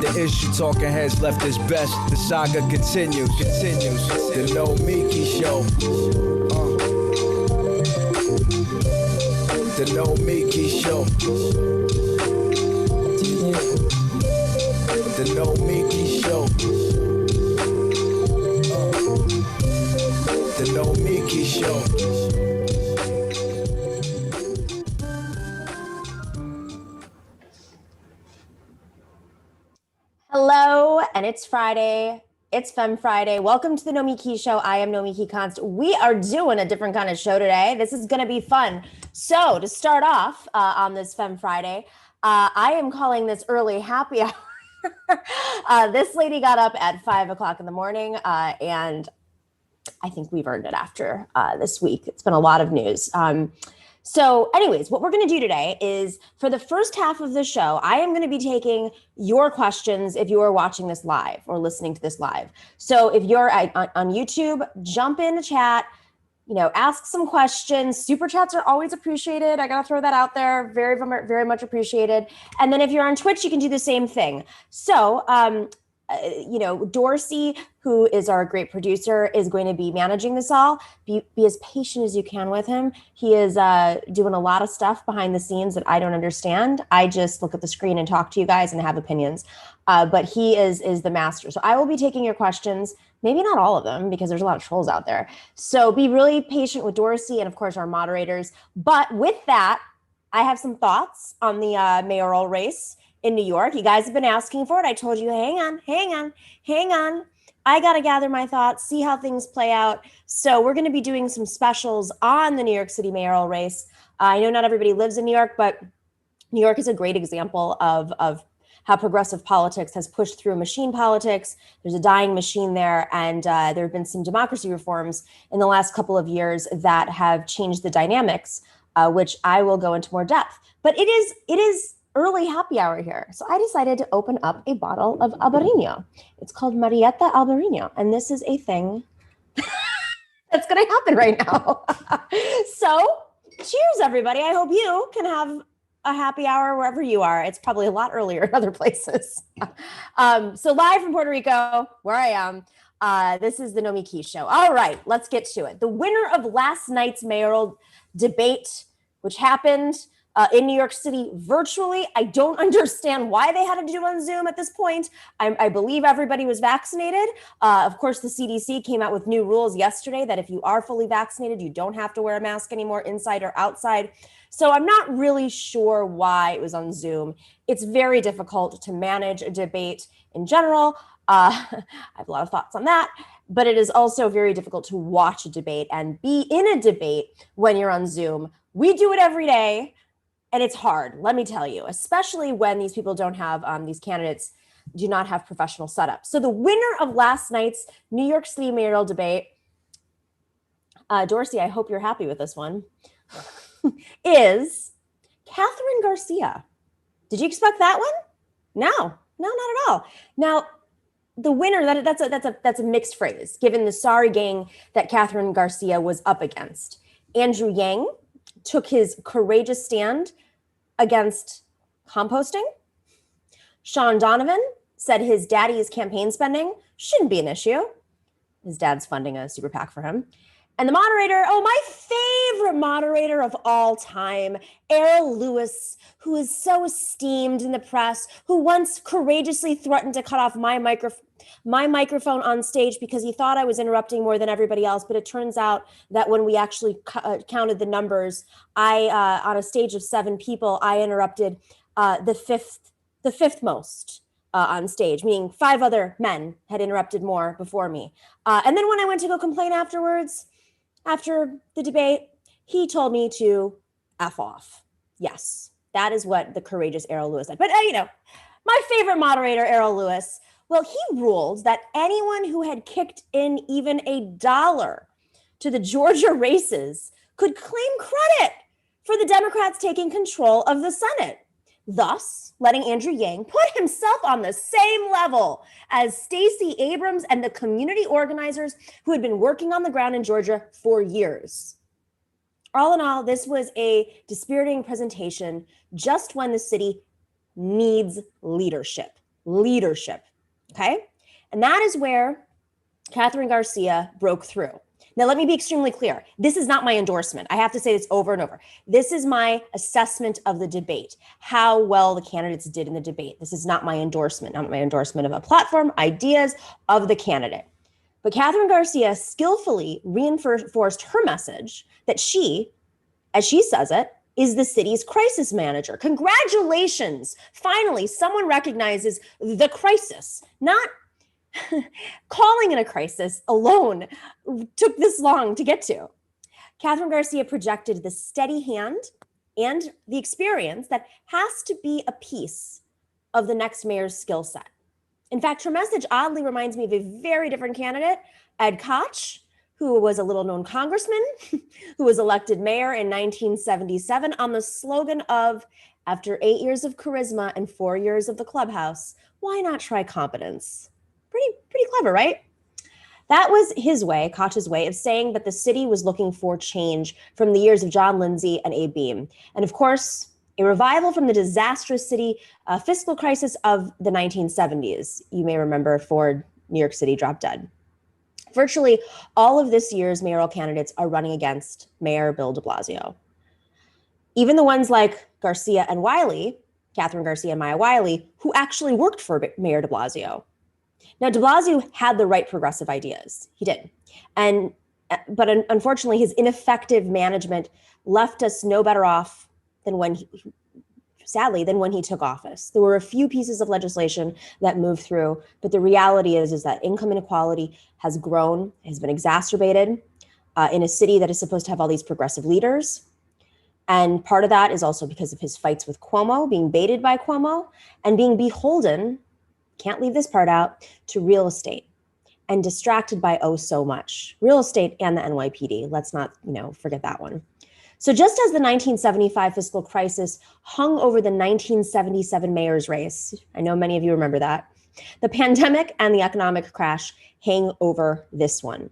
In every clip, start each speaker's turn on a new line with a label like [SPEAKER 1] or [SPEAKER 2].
[SPEAKER 1] The issue talking heads left is best. The saga continues. The Nomiki Show. The Nomiki Show. The Nomiki Show. The Nomiki Show.
[SPEAKER 2] Hello, and it's Friday. It's Femme Friday. Welcome to the Nomiki Show. I am Nomiki Konst. We are doing a different kind of show today. This is going to be fun. So to start off on this Femme Friday, I am calling this early happy hour. This lady got up at 5 o'clock in the morning, and I think we've earned it after this week. It's been a lot of news. So anyways, what we're going to do today is for the first half of the show, I am going to be taking your questions if you are watching this live or listening to this live. So if you're on YouTube, jump in the chat, ask some questions. Super chats are always appreciated. I got to throw that out there. Very, very much appreciated. And then if you're on Twitch, you can do the same thing. So, Dorsey, who is our great producer, is going to be managing this all. Be as patient as you can with him. He is doing a lot of stuff behind the scenes that I don't understand. I just look at the screen and talk to you guys and have opinions. But he is the master. So I will be taking your questions. Maybe not all of them because there's a lot of trolls out there. So be really patient with Dorsey and, of course, our moderators. But with that, I have some thoughts on the mayoral race in New York. You guys have been asking for it. I told you, hang on. I got to gather my thoughts, see how things play out. So we're going to be doing some specials on the New York City mayoral race. I know not everybody lives in New York, but New York is a great example of how progressive politics has pushed through machine politics. There's a dying machine there, and there have been some democracy reforms in the last couple of years that have changed the dynamics, which I will go into more depth. But it is early happy hour here. So I decided to open up a bottle of Albarino. It's called Marietta Albarino, and this is a thing that's going to happen right now. So cheers, everybody. I hope you can have a happy hour wherever you are. It's probably a lot earlier in other places. So live from Puerto Rico, where I am, this is the Nomiki Show. All right, let's get to it. The winner of last night's mayoral debate, which happened in New York City virtually. I don't understand why they had to do it on Zoom at this point. I believe everybody was vaccinated. Of course, the CDC came out with new rules yesterday that if you are fully vaccinated, you don't have to wear a mask anymore inside or outside. So I'm not really sure why it was on Zoom. It's very difficult to manage a debate in general. I have a lot of thoughts on that, but it is also very difficult to watch a debate and be in a debate when you're on Zoom. We do it every day. And it's hard, let me tell you, especially when these people don't have, these candidates do not have professional setup. So the winner of last night's New York City mayoral debate, Dorsey, I hope you're happy with this one, is Katherine Garcia. Did you expect that one? No, not at all. Now, the winner, that's a mixed phrase, given the sorry gang that Katherine Garcia was up against. Andrew Yang took his courageous stand against composting. Sean Donovan said his daddy's campaign spending shouldn't be an issue. His dad's funding a super PAC for him. And the moderator, my favorite moderator of all time, Errol Lewis, who is so esteemed in the press, who once courageously threatened to cut off my microphone on stage because he thought I was interrupting more than everybody else. But it turns out that when we actually counted the numbers, on a stage of 7 people, I interrupted the fifth most on stage, meaning 5 other men had interrupted more before me. And then when I went to go complain afterwards, after the debate, he told me to F off. Yes, that is what the courageous Errol Lewis said. But, my favorite moderator, Errol Lewis, well, he ruled that anyone who had kicked in even $1 to the Georgia races could claim credit for the Democrats taking control of the Senate, thus letting Andrew Yang put himself on the same level as Stacey Abrams and the community organizers who had been working on the ground in Georgia for years. All in all, this was a dispiriting presentation just when the city needs leadership. leadership, okay? And that is where Katherine Garcia broke through. Now, let me be extremely clear. This is not my endorsement. I have to say this over and over. This is my assessment of the debate, how well the candidates did in the debate. This is not my endorsement, not my endorsement of a platform, ideas of the candidate. But Katherine Garcia skillfully reinforced her message that she, as she says it, is the city's crisis manager. Congratulations. Finally, someone recognizes the crisis, not calling it a crisis alone took this long to get to. Katherine Garcia projected the steady hand and the experience that has to be a piece of the next mayor's skill set. In fact, her message oddly reminds me of a very different candidate, Ed Koch, who was a little-known congressman, who was elected mayor in 1977 on the slogan of, after 8 years of charisma and 4 years of the clubhouse, why not try competence? Pretty clever, right? That was his way, Koch's way, of saying that the city was looking for change from the years of John Lindsay and Abe Beame. And of course, a revival from the disastrous city fiscal crisis of the 1970s. You may remember Ford, New York City dropped dead. Virtually all of this year's mayoral candidates are running against Mayor Bill de Blasio. Even the ones like Garcia and Wiley, Katherine Garcia and Maya Wiley, who actually worked for Mayor de Blasio. Now, de Blasio had the right progressive ideas. He did. But unfortunately, his ineffective management left us no better off than when he took office. There were a few pieces of legislation that moved through, but the reality is that income inequality has grown, has been exacerbated in a city that is supposed to have all these progressive leaders. And part of that is also because of his fights with Cuomo, being baited by Cuomo, and being beholden, can't leave this part out, to real estate and distracted by oh so much. Real estate and the NYPD. Let's not, forget that one. So just as the 1975 fiscal crisis hung over the 1977 mayor's race, I know many of you remember that, the pandemic and the economic crash hang over this one.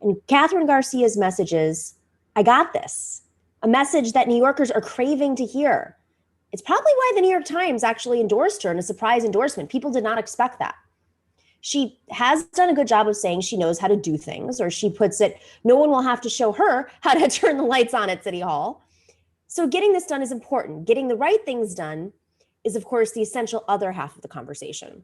[SPEAKER 2] And Katherine Garcia's message is, I got this, a message that New Yorkers are craving to hear. It's probably why the New York Times actually endorsed her in a surprise endorsement. People did not expect that. She has done a good job of saying she knows how to do things, or she puts it, no one will have to show her how to turn the lights on at City Hall. So getting this done is important. Getting the right things done is, of course, the essential other half of the conversation.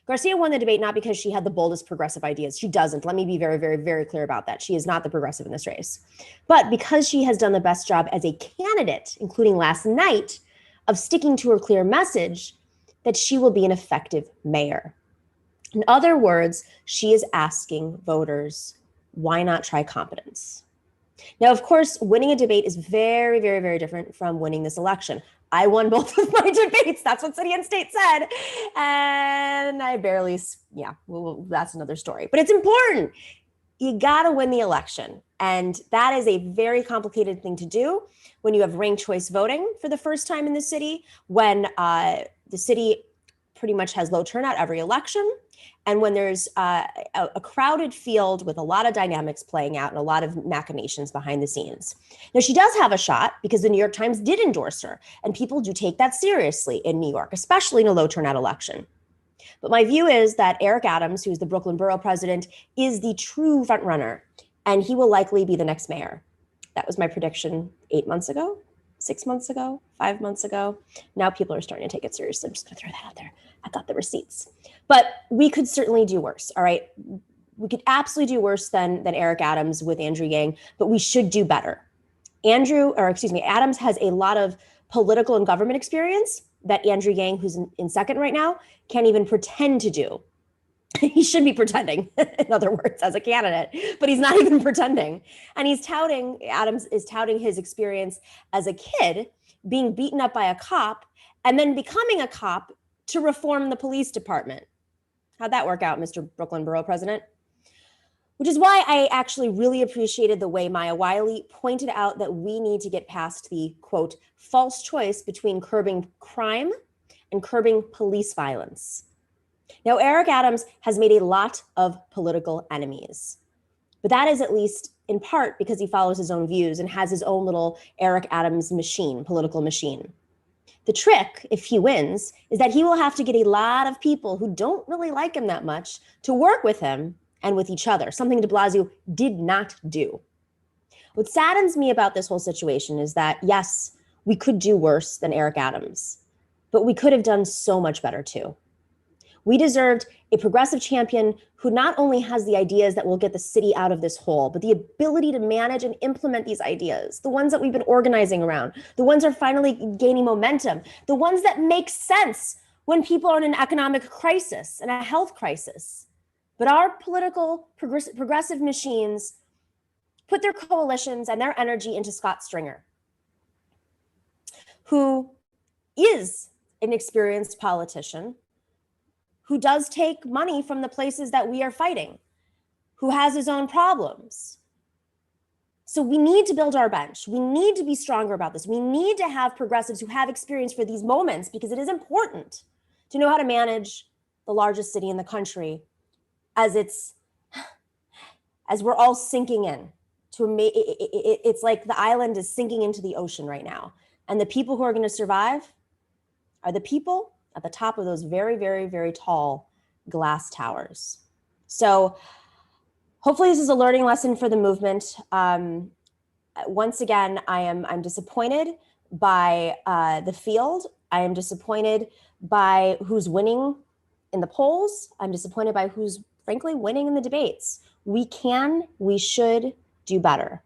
[SPEAKER 2] Garcia won the debate not because she had the boldest progressive ideas. She doesn't. Let me be very, very, very clear about that. She is not the progressive in this race. But because she has done the best job as a candidate, including last night, of sticking to her clear message that she will be an effective mayor. In other words, she is asking voters, why not try competence? Now, of course, winning a debate is very, very, very different from winning this election. I won both of my debates. That's what City and State said. And I barely, that's another story. But it's important. You got to win the election. And that is a very complicated thing to do when you have ranked choice voting for the first time in the city, when the city pretty much has low turnout every election, and when there's a crowded field with a lot of dynamics playing out and a lot of machinations behind the scenes. Now, she does have a shot because the New York Times did endorse her, and people do take that seriously in New York, especially in a low turnout election. But my view is that Eric Adams, who's the Brooklyn Borough president, is the true front runner, and he will likely be the next mayor. That was my prediction 8 months ago, 6 months ago, 5 months ago. Now people are starting to take it seriously. I'm just going to throw that out there. I got the receipts. But we could certainly do worse, all right? We could absolutely do worse than Eric Adams with Andrew Yang, but we should do better. Adams has a lot of political and government experience that Andrew Yang, who's in second right now, can't even pretend to do. He should be pretending, in other words, as a candidate, but he's not even pretending. And Adams is touting his experience as a kid being beaten up by a cop and then becoming a cop to reform the police department. How'd that work out, Mr. Brooklyn Borough President? Which is why I actually really appreciated the way Maya Wiley pointed out that we need to get past the, quote, false choice between curbing crime and curbing police violence. Now, Eric Adams has made a lot of political enemies, but that is at least in part because he follows his own views and has his own little Eric Adams machine, political machine. The trick, if he wins, is that he will have to get a lot of people who don't really like him that much to work with him and with each other, something de Blasio did not do. What saddens me about this whole situation is that, yes, we could do worse than Eric Adams, but we could have done so much better too. We deserved a progressive champion who not only has the ideas that will get the city out of this hole, but the ability to manage and implement these ideas, the ones that we've been organizing around, the ones that are finally gaining momentum, the ones that make sense when people are in an economic crisis and a health crisis. But our political progressive machines put their coalitions and their energy into Scott Stringer, who is an experienced politician, who does take money from the places that we are fighting, who has his own problems. So we need to build our bench. We need to be stronger about this. We need to have progressives who have experience for these moments, because it is important to know how to manage the largest city in the country as we're all sinking in. It's like the island is sinking into the ocean right now. And the people who are going to survive are the people at the top of those very, very, very tall glass towers. So hopefully this is a learning lesson for the movement. Once again, I'm disappointed by the field. I am disappointed by who's winning in the polls. I'm disappointed by who's frankly winning in the debates. We should do better.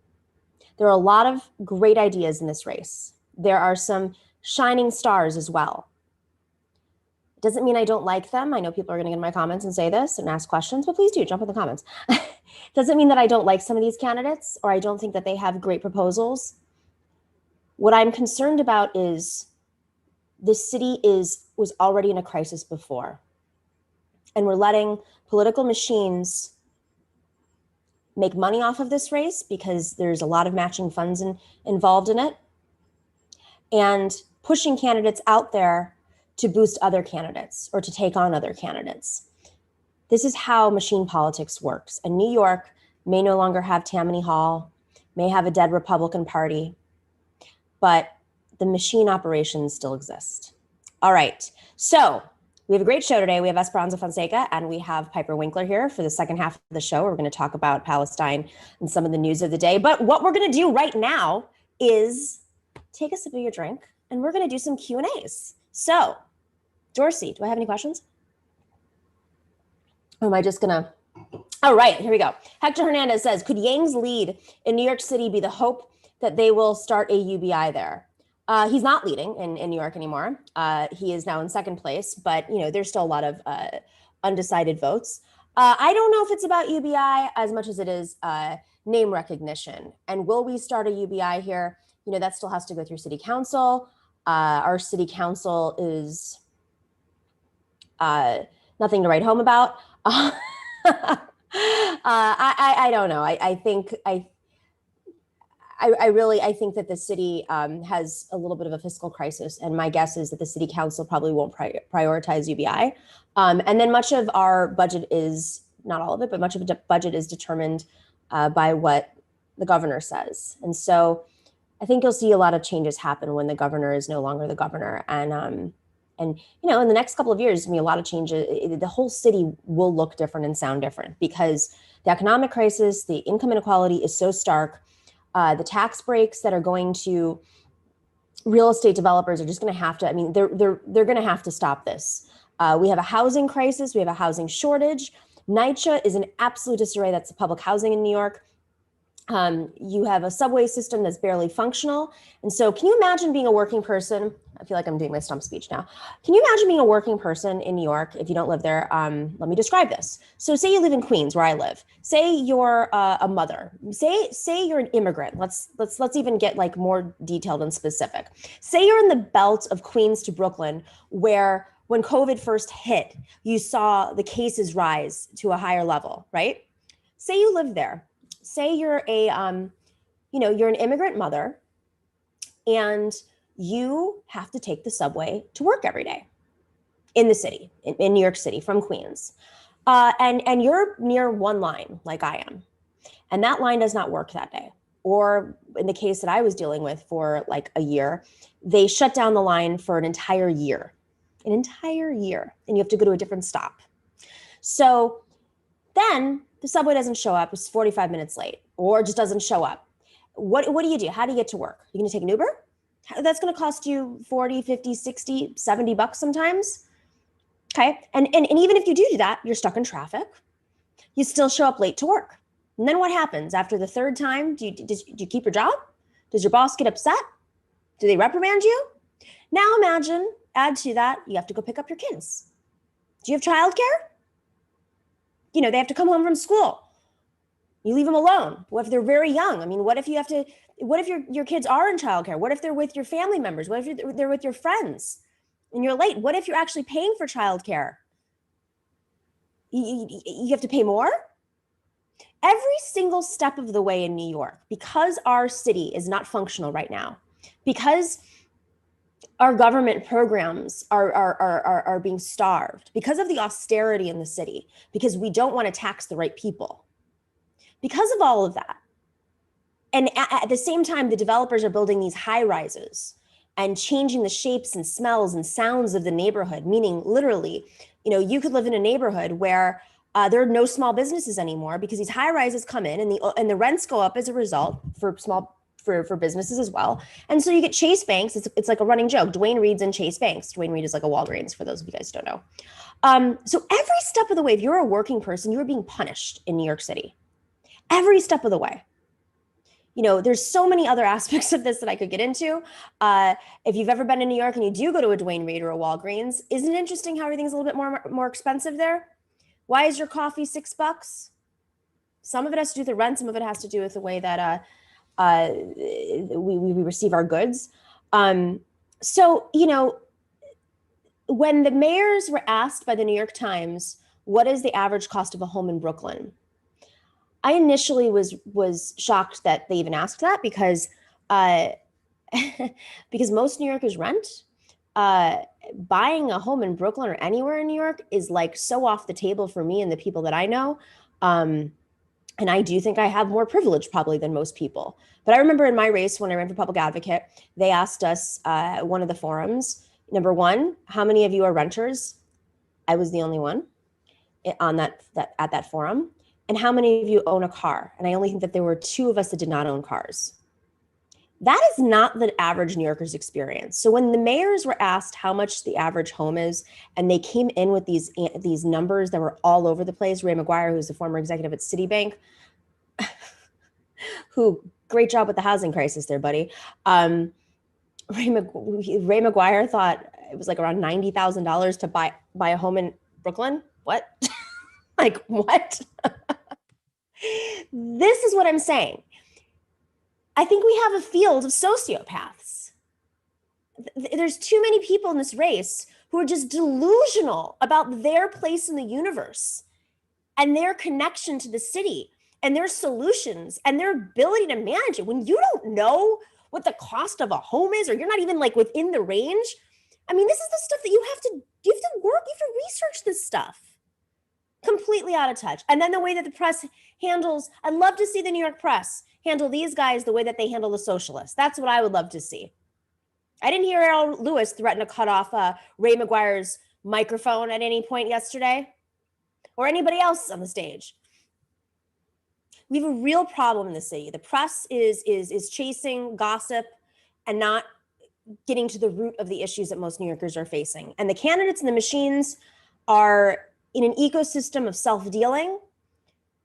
[SPEAKER 2] There are a lot of great ideas in this race. There are some shining stars as well. Doesn't mean I don't like them. I know people are going to get in my comments and say this and ask questions, but please do jump in the comments. Doesn't mean that I don't like some of these candidates or I don't think that they have great proposals. What I'm concerned about is this city was already in a crisis before, and we're letting political machines make money off of this race because there's a lot of matching funds involved in it, and pushing candidates out there to boost other candidates or to take on other candidates. This is how machine politics works. And New York may no longer have Tammany Hall, may have a dead Republican Party, but the machine operations still exist. All right, so we have a great show today. We have Esperanza Fonseca and we have Piper Winkler here for the second half of the show. We're going to talk about Palestine and some of the news of the day. But what we're going to do right now is take a sip of your drink and we're going to do some Q&As. So, Dorsey, do I have any questions? Or am I just gonna? All right, here we go. Hector Hernandez says, could Yang's lead in New York City be the hope that they will start a UBI there? He's not leading in New York anymore. He is now in second place, but there's still a lot of undecided votes. I don't know if it's about UBI as much as it is name recognition. And will we start a UBI here? That still has to go through city council. Our city council is nothing to write home about. I don't know. I think that the city has a little bit of a fiscal crisis, and my guess is that the city council probably won't prioritize UBI. And then much of our budget is, not all of it, but much of the budget is determined by what the governor says. And so I think you'll see a lot of changes happen when the governor is no longer the governor. And in the next couple of years, a lot of changes. The whole city will look different and sound different because the economic crisis, the income inequality is so stark. The tax breaks that are going to real estate developers are just going to have to. They're going to have to stop this. We have a housing crisis. We have a housing shortage. NYCHA is in absolute disarray. That's the public housing in New York. You have a subway system that's barely functional. And so can you imagine being a working person? I feel like I'm doing my stump speech now. Can you imagine being a working person in New York if you don't live there? Let me describe this. So say you live in Queens, where I live. Say you're a mother. Say you're an immigrant. Let's even get more detailed and specific. Say you're in the belt of Queens to Brooklyn, where when COVID first hit, you saw the cases rise to a higher level, right? Say you live there. Say you're you're an immigrant mother and you have to take the subway to work every day in the city, in New York City from Queens. And you're near one line like I am. And that line does not work that day. or in the case that I was dealing with for like a year, they shut down the line for an entire year, and you have to go to a different stop. So then the subway doesn't show up, it's 45 minutes late, or just doesn't show up. What do you do? How do you get to work? You're going to take an Uber? That's going to cost you 40, 50, 60, 70 bucks sometimes. Okay. And even if you do that, you're stuck in traffic. You still show up late to work. And then what happens after the third time? Do you keep your job? Does your boss get upset? Do they reprimand you? Now imagine, add to that, you have to go pick up your kids. Do you have childcare? They have to come home from school. You leave them alone. What if they're very young? I mean, what if your kids are in childcare? What if they're with your family members? What if they're with your friends and you're late? What if you're actually paying for childcare? You have to pay more? Every single step of the way in New York, because our city is not functional right now, because our government programs are being starved, because of the austerity in the city, because we don't want to tax the right people. Because of all of that, and at the same time, the developers are building these high rises and changing the shapes and smells and sounds of the neighborhood, meaning literally, you could live in a neighborhood where there are no small businesses anymore because these high rises come in and the rents go up as a result for businesses as well. And so you get Chase Banks. It's like a running joke. Dwayne Reed's in Chase Banks. Dwayne Reed is like a Walgreens, for those of you guys who don't know. So every step of the way, if you're a working person, you are being punished in New York City. Every step of the way. There's so many other aspects of this that I could get into. If you've ever been to New York and you do go to a Dwayne Reed or a Walgreens, isn't it interesting how everything's a little bit more expensive there? Why is your coffee $6? Some of it has to do with the rent. Some of it has to do with the way that we receive our goods. So, when the mayors were asked by the New York Times, what is the average cost of a home in Brooklyn? I initially was shocked that they even asked that because most New Yorkers rent. Buying a home in Brooklyn or anywhere in New York is like so off the table for me and the people that I know. And I do think I have more privilege probably than most people. But I remember in my race when I ran for public advocate, they asked us one of the forums, number one, how many of you are renters? I was the only one on at that forum. And how many of you own a car? And I only think that there were 2 of us that did not own cars. That is not the average New Yorker's experience. So when the mayors were asked how much the average home is, and they came in with these numbers that were all over the place, Ray McGuire, who's the former executive at Citibank, who, great job with the housing crisis there, buddy. Ray McGuire thought it was like around $90,000 to buy a home in Brooklyn. What? Like, what? This is what I'm saying. I think we have a field of sociopaths. There's too many people in this race who are just delusional about their place in the universe and their connection to the city and their solutions and their ability to manage it. When you don't know what the cost of a home is, or you're not even like within the range, I mean, this is the stuff that you have to work, you have to research this stuff. Completely out of touch. And then the way that the press handles, I'd love to see the New York press handle these guys the way that they handle the socialists. That's what I would love to see. I didn't hear Errol Lewis threaten to cut off Ray McGuire's microphone at any point yesterday, or anybody else on the stage. We have a real problem in the city. The press is chasing gossip and not getting to the root of the issues that most New Yorkers are facing. And the candidates and the machines are in an ecosystem of self-dealing.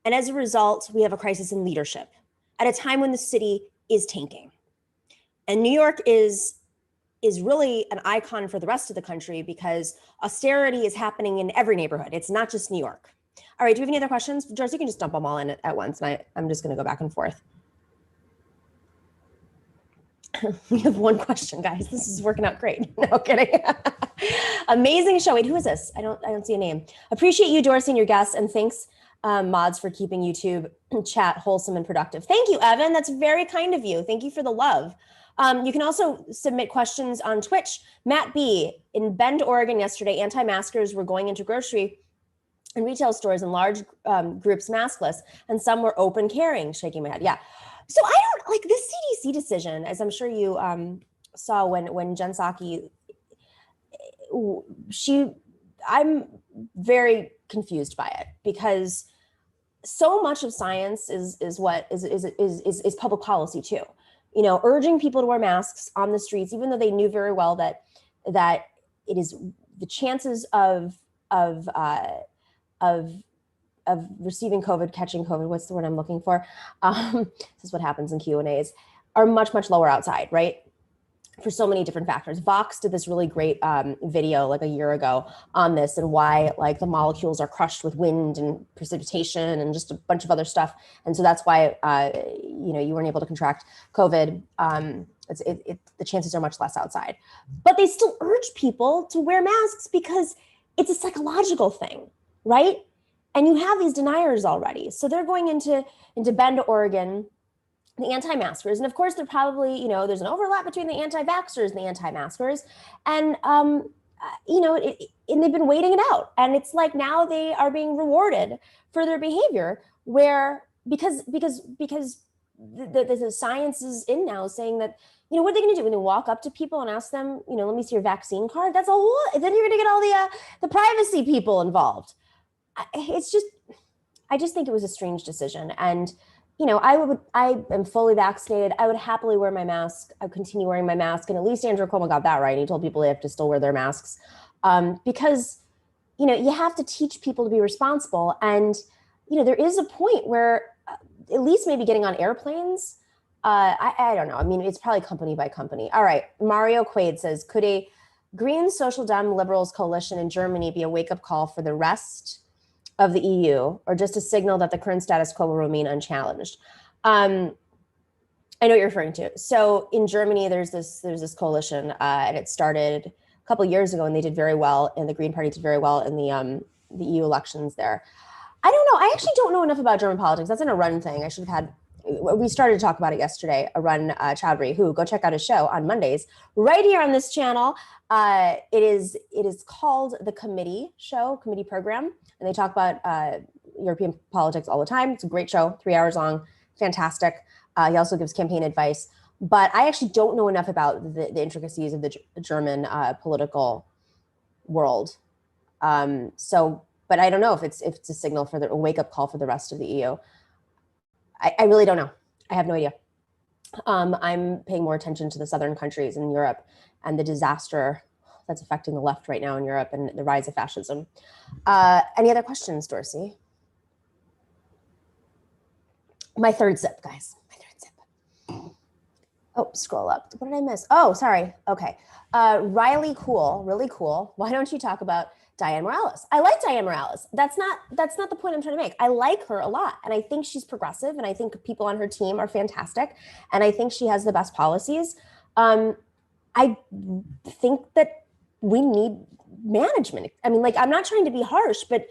[SPEAKER 2] And as a result, we have a crisis in leadership at a time when the city is tanking. And New York is really an icon for the rest of the country because austerity is happening in every neighborhood. It's not just New York. All right, do we have any other questions? George, you can just dump them all in at once, and I'm just gonna go back and forth. We have one question, guys. This is working out great. No kidding. Amazing show. Wait, who is this? I don't see a name. Appreciate you, Dorsey, and your guests, and thanks, mods, for keeping YouTube chat wholesome and productive. Thank you, Evan. That's very kind of you. Thank you for the love. You can also submit questions on Twitch. Matt B. in Bend, Oregon yesterday, anti-maskers were going into grocery and retail stores in large groups maskless, and some were open carrying, shaking my head. Yeah. So I don't like this CDC decision, as I'm sure you saw when Jen Psaki, I'm very confused by it, because so much of science is public policy too. You know, urging people to wear masks on the streets, even though they knew very well that it is the chances of receiving COVID, catching COVID, what's the word I'm looking for? This is what happens in Q&As, are much, much lower outside, right? For so many different factors. Vox did this really great video like a year ago on this, and why like the molecules are crushed with wind and precipitation and just a bunch of other stuff. And so that's why, you weren't able to contract COVID. The chances are much less outside. But they still urge people to wear masks because it's a psychological thing, right? And you have these deniers already. So they're going into Bend, Oregon, the anti-maskers. And of course, they're probably, there's an overlap between the anti-vaxxers and the anti-maskers. And, and they've been waiting it out. And it's like now they are being rewarded for their behavior, because the science is in now saying that, what are they going to do when they walk up to people and ask them, let me see your vaccine card? That's a whole, then you're going to get all the privacy people involved. I just think it was a strange decision. And, I am fully vaccinated. I would happily wear my mask. I would continue wearing my mask. And at least Andrew Cuomo got that right. He told people they have to still wear their masks, because, you have to teach people to be responsible. And, there is a point where at least maybe getting on airplanes, I don't know. I mean, it's probably company by company. All right. Mario Quaid says, could a Green Social Dem Liberals coalition in Germany be a wake-up call for the rest of the EU, or just a signal that the current status quo will remain unchallenged? I know what you're referring to. So in Germany, there's this coalition, and it started a couple of years ago, and they did very well, and the Green Party did very well in the EU elections there. I don't know. I actually don't know enough about German politics. That's an Arun thing. I should have had. We started to talk about it yesterday. Arun Chowdhury, who, go check out his show on Mondays right here on this channel. It is called the Committee Program, and they talk about European politics all the time. It's a great show, 3 hours long, fantastic. He also gives campaign advice, but I actually don't know enough about the intricacies of the German political world. But I don't know if it's a signal for a wake up call for the rest of the EU. I really don't know. I have no idea. I'm paying more attention to the southern countries in Europe and the disaster that's affecting the left right now in Europe and the rise of fascism. Any other questions, Dorsey? My third sip, guys. My third sip. Oh, scroll up. What did I miss? Oh, sorry. Okay. Riley Cool, really cool. Why don't you talk about Diane Morales? I like Diane Morales. That's not the point I'm trying to make. I like her a lot, and I think she's progressive, and I think people on her team are fantastic, and I think she has the best policies. I think that we need management. I mean, like, I'm not trying to be harsh, but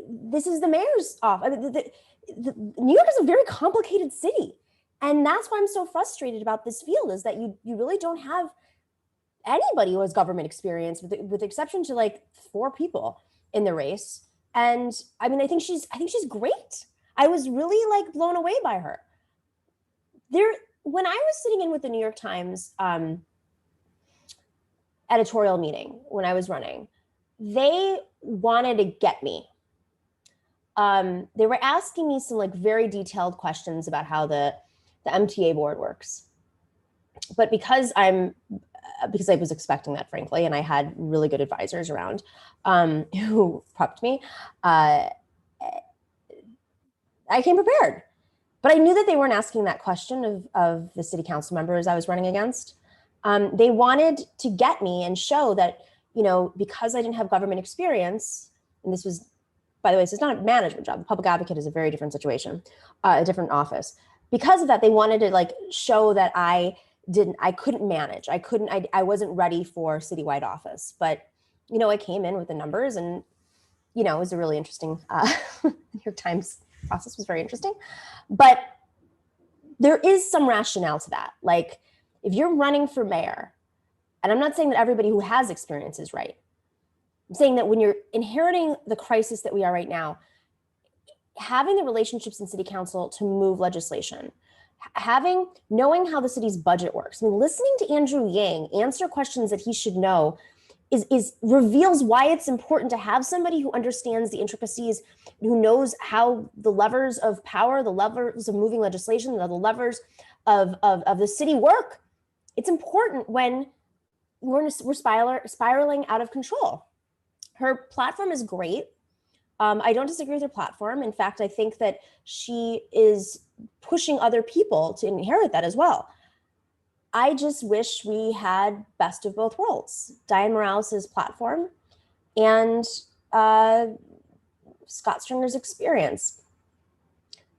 [SPEAKER 2] this is the mayor's office. New York is a very complicated city, and that's why I'm so frustrated about this field, is that you really don't have anybody who has government experience, with the exception to like 4 people in the race. And I mean, I think she's great. I was really like blown away by her. When I was sitting in with the New York Times editorial meeting when I was running, they wanted to get me. They were asking me some like very detailed questions about how the MTA board works. But because I was expecting that, frankly, and I had really good advisors around who prepped me, I came prepared. But I knew that they weren't asking that question of the city council members I was running against. They wanted to get me and show that, because I didn't have government experience, and this was, by the way, this is not a management job. The public advocate is a very different situation, a different office. Because of that, they wanted to like show that I couldn't manage. I wasn't ready for citywide office. But, I came in with the numbers, and, it was a really interesting, New York Times process was very interesting. But there is some rationale to that. Like, if you're running for mayor, and I'm not saying that everybody who has experience is right. I'm saying that when you're inheriting the crisis that we are right now, having the relationships in city council to move legislation, knowing how the city's budget works. I mean, listening to Andrew Yang answer questions that he should know is reveals why it's important to have somebody who understands the intricacies, who knows how the levers of power, the levers of moving legislation, the levers of the city work. It's important when we're spiraling out of control. Her platform is great. I don't disagree with her platform. In fact, I think that she is pushing other people to inherit that as well. I just wish we had best of both worlds. Diane Morales' platform and Scott Stringer's experience.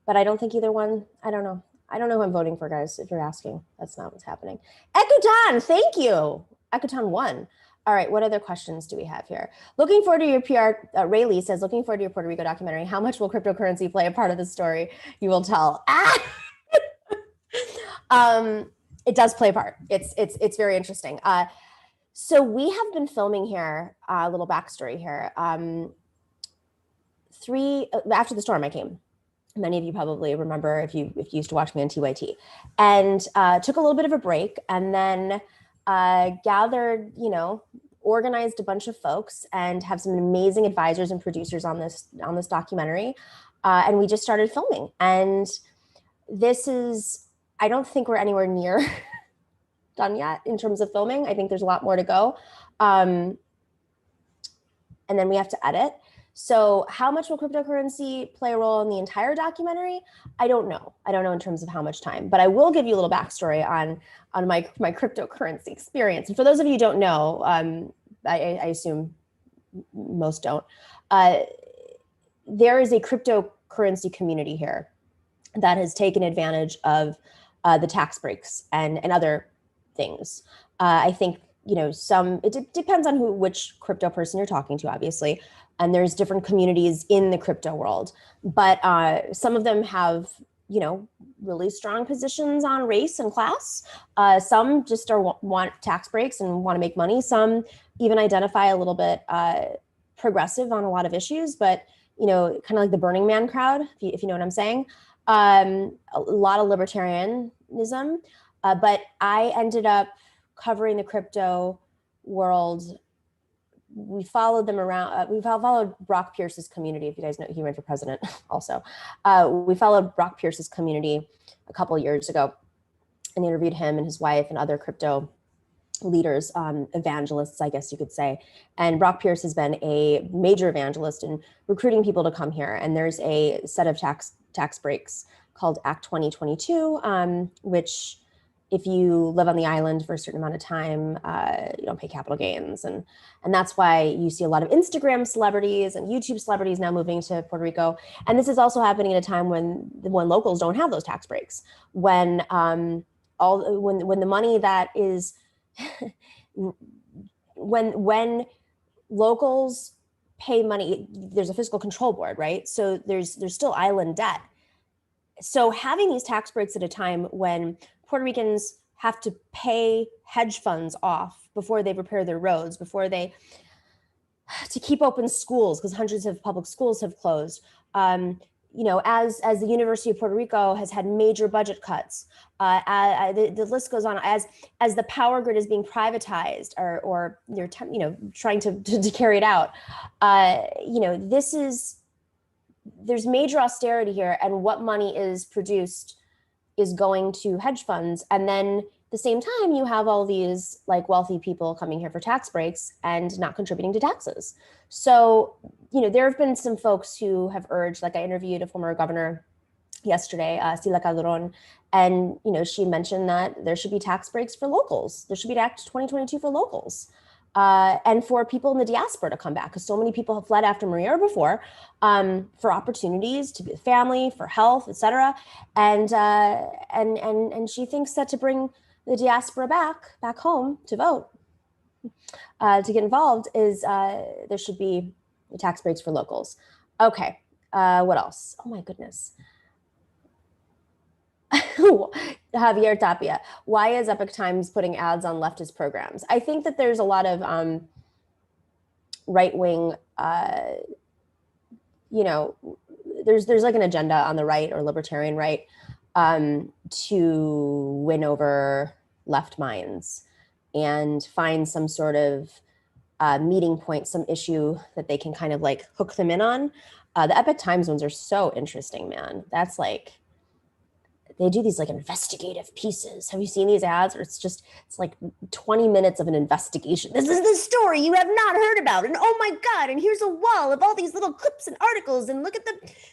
[SPEAKER 2] But I don't think either one, I don't know. I don't know who I'm voting for, guys, if you're asking. That's not what's happening. Ekutan, thank you. Ekutan won. All right, what other questions do we have here? Looking forward to your PR, Rayleigh says, looking forward to your Puerto Rico documentary. How much will cryptocurrency play a part of the story? You will tell. It does play a part. It's very interesting. So we have been filming here, a little backstory here. After the storm I came. Many of you probably remember if you used to watch me on TYT, and took a little bit of a break, and then gathered, organized a bunch of folks and have some amazing advisors and producers on this documentary. And we just started filming. And I don't think we're anywhere near done yet in terms of filming. I think there's a lot more to go. And then we have to edit. So how much will cryptocurrency play a role in the entire documentary? I don't know. I don't know in terms of how much time, but I will give you a little backstory on my cryptocurrency experience. And for those of you who don't know, I assume most don't, there is a cryptocurrency community here that has taken advantage of the tax breaks and other things. I think, it depends on which crypto person you're talking to, obviously. And there's different communities in the crypto world, but some of them have, really strong positions on race and class. Some just want tax breaks and want to make money. Some even identify a little bit progressive on a lot of issues, but kind of like the Burning Man crowd, if you know what I'm saying. A lot of libertarianism, but I ended up covering the crypto world. We followed them around. We followed Brock Pierce's community. If you guys know, he ran for president also. We followed Brock Pierce's community a couple of years ago and interviewed him and his wife and other crypto leaders, evangelists, I guess you could say. And Brock Pierce has been a major evangelist in recruiting people to come here. And there's a set of tax breaks called Act 2022, which if you live on the island for a certain amount of time, you don't pay capital gains. And that's why you see a lot of Instagram celebrities and YouTube celebrities now moving to Puerto Rico. And this is also happening at a time when locals don't have those tax breaks. When the money that is, when locals pay money, there's a fiscal control board, right? So there's still island debt. So having these tax breaks at a time when Puerto Ricans have to pay hedge funds off before they repair their roads, to keep open schools, because hundreds of public schools have closed. As the University of Puerto Rico has had major budget cuts, the list goes on. As the power grid is being privatized, or they're trying to carry it out. There's major austerity here, and what money is produced is going to hedge funds. And then at the same time, you have all these wealthy people coming here for tax breaks and not contributing to taxes. So, there have been some folks who have urged, I interviewed a former governor yesterday, Sila Calderon, and, she mentioned that there should be tax breaks for locals. There should be Act 2022 for locals. And for people in the diaspora to come back, because so many people have fled after Maria before, for opportunities to be with family, for health, etc. And she thinks that to bring the diaspora back home to vote, to get involved, is there should be tax breaks for locals. Okay, what else? Oh my goodness. Javier Tapia, why is Epoch Times putting ads on leftist programs? I think that there's a lot of right-wing, there's like an agenda on the right or libertarian right to win over left minds and find some sort of meeting point, some issue that they can kind of like hook them in on. The Epic Times ones are so interesting, man. That's like, they do these like investigative pieces. Have you seen these ads? Or it's like 20 minutes of an investigation. This is the story you have not heard about. And oh my God, and here's a wall of all these little clips and articles. And look at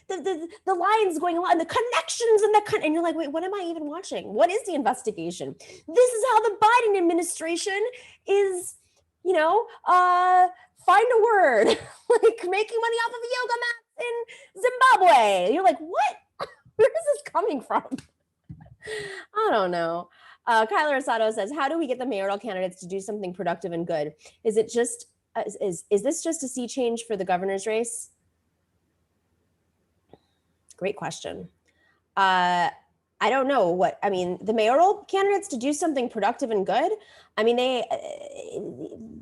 [SPEAKER 2] the lines going along and the connections and you're like, wait, what am I even watching? What is the investigation? This is how the Biden administration is, find a word, like making money off of yoga mats in Zimbabwe. You're like, what? Where is this coming from? I don't know. Kyler Asado says, how do we get the mayoral candidates to do something productive and good? Is it just, is this just a sea change for the governor's race? Great question. I don't know the mayoral candidates to do something productive and good. I mean,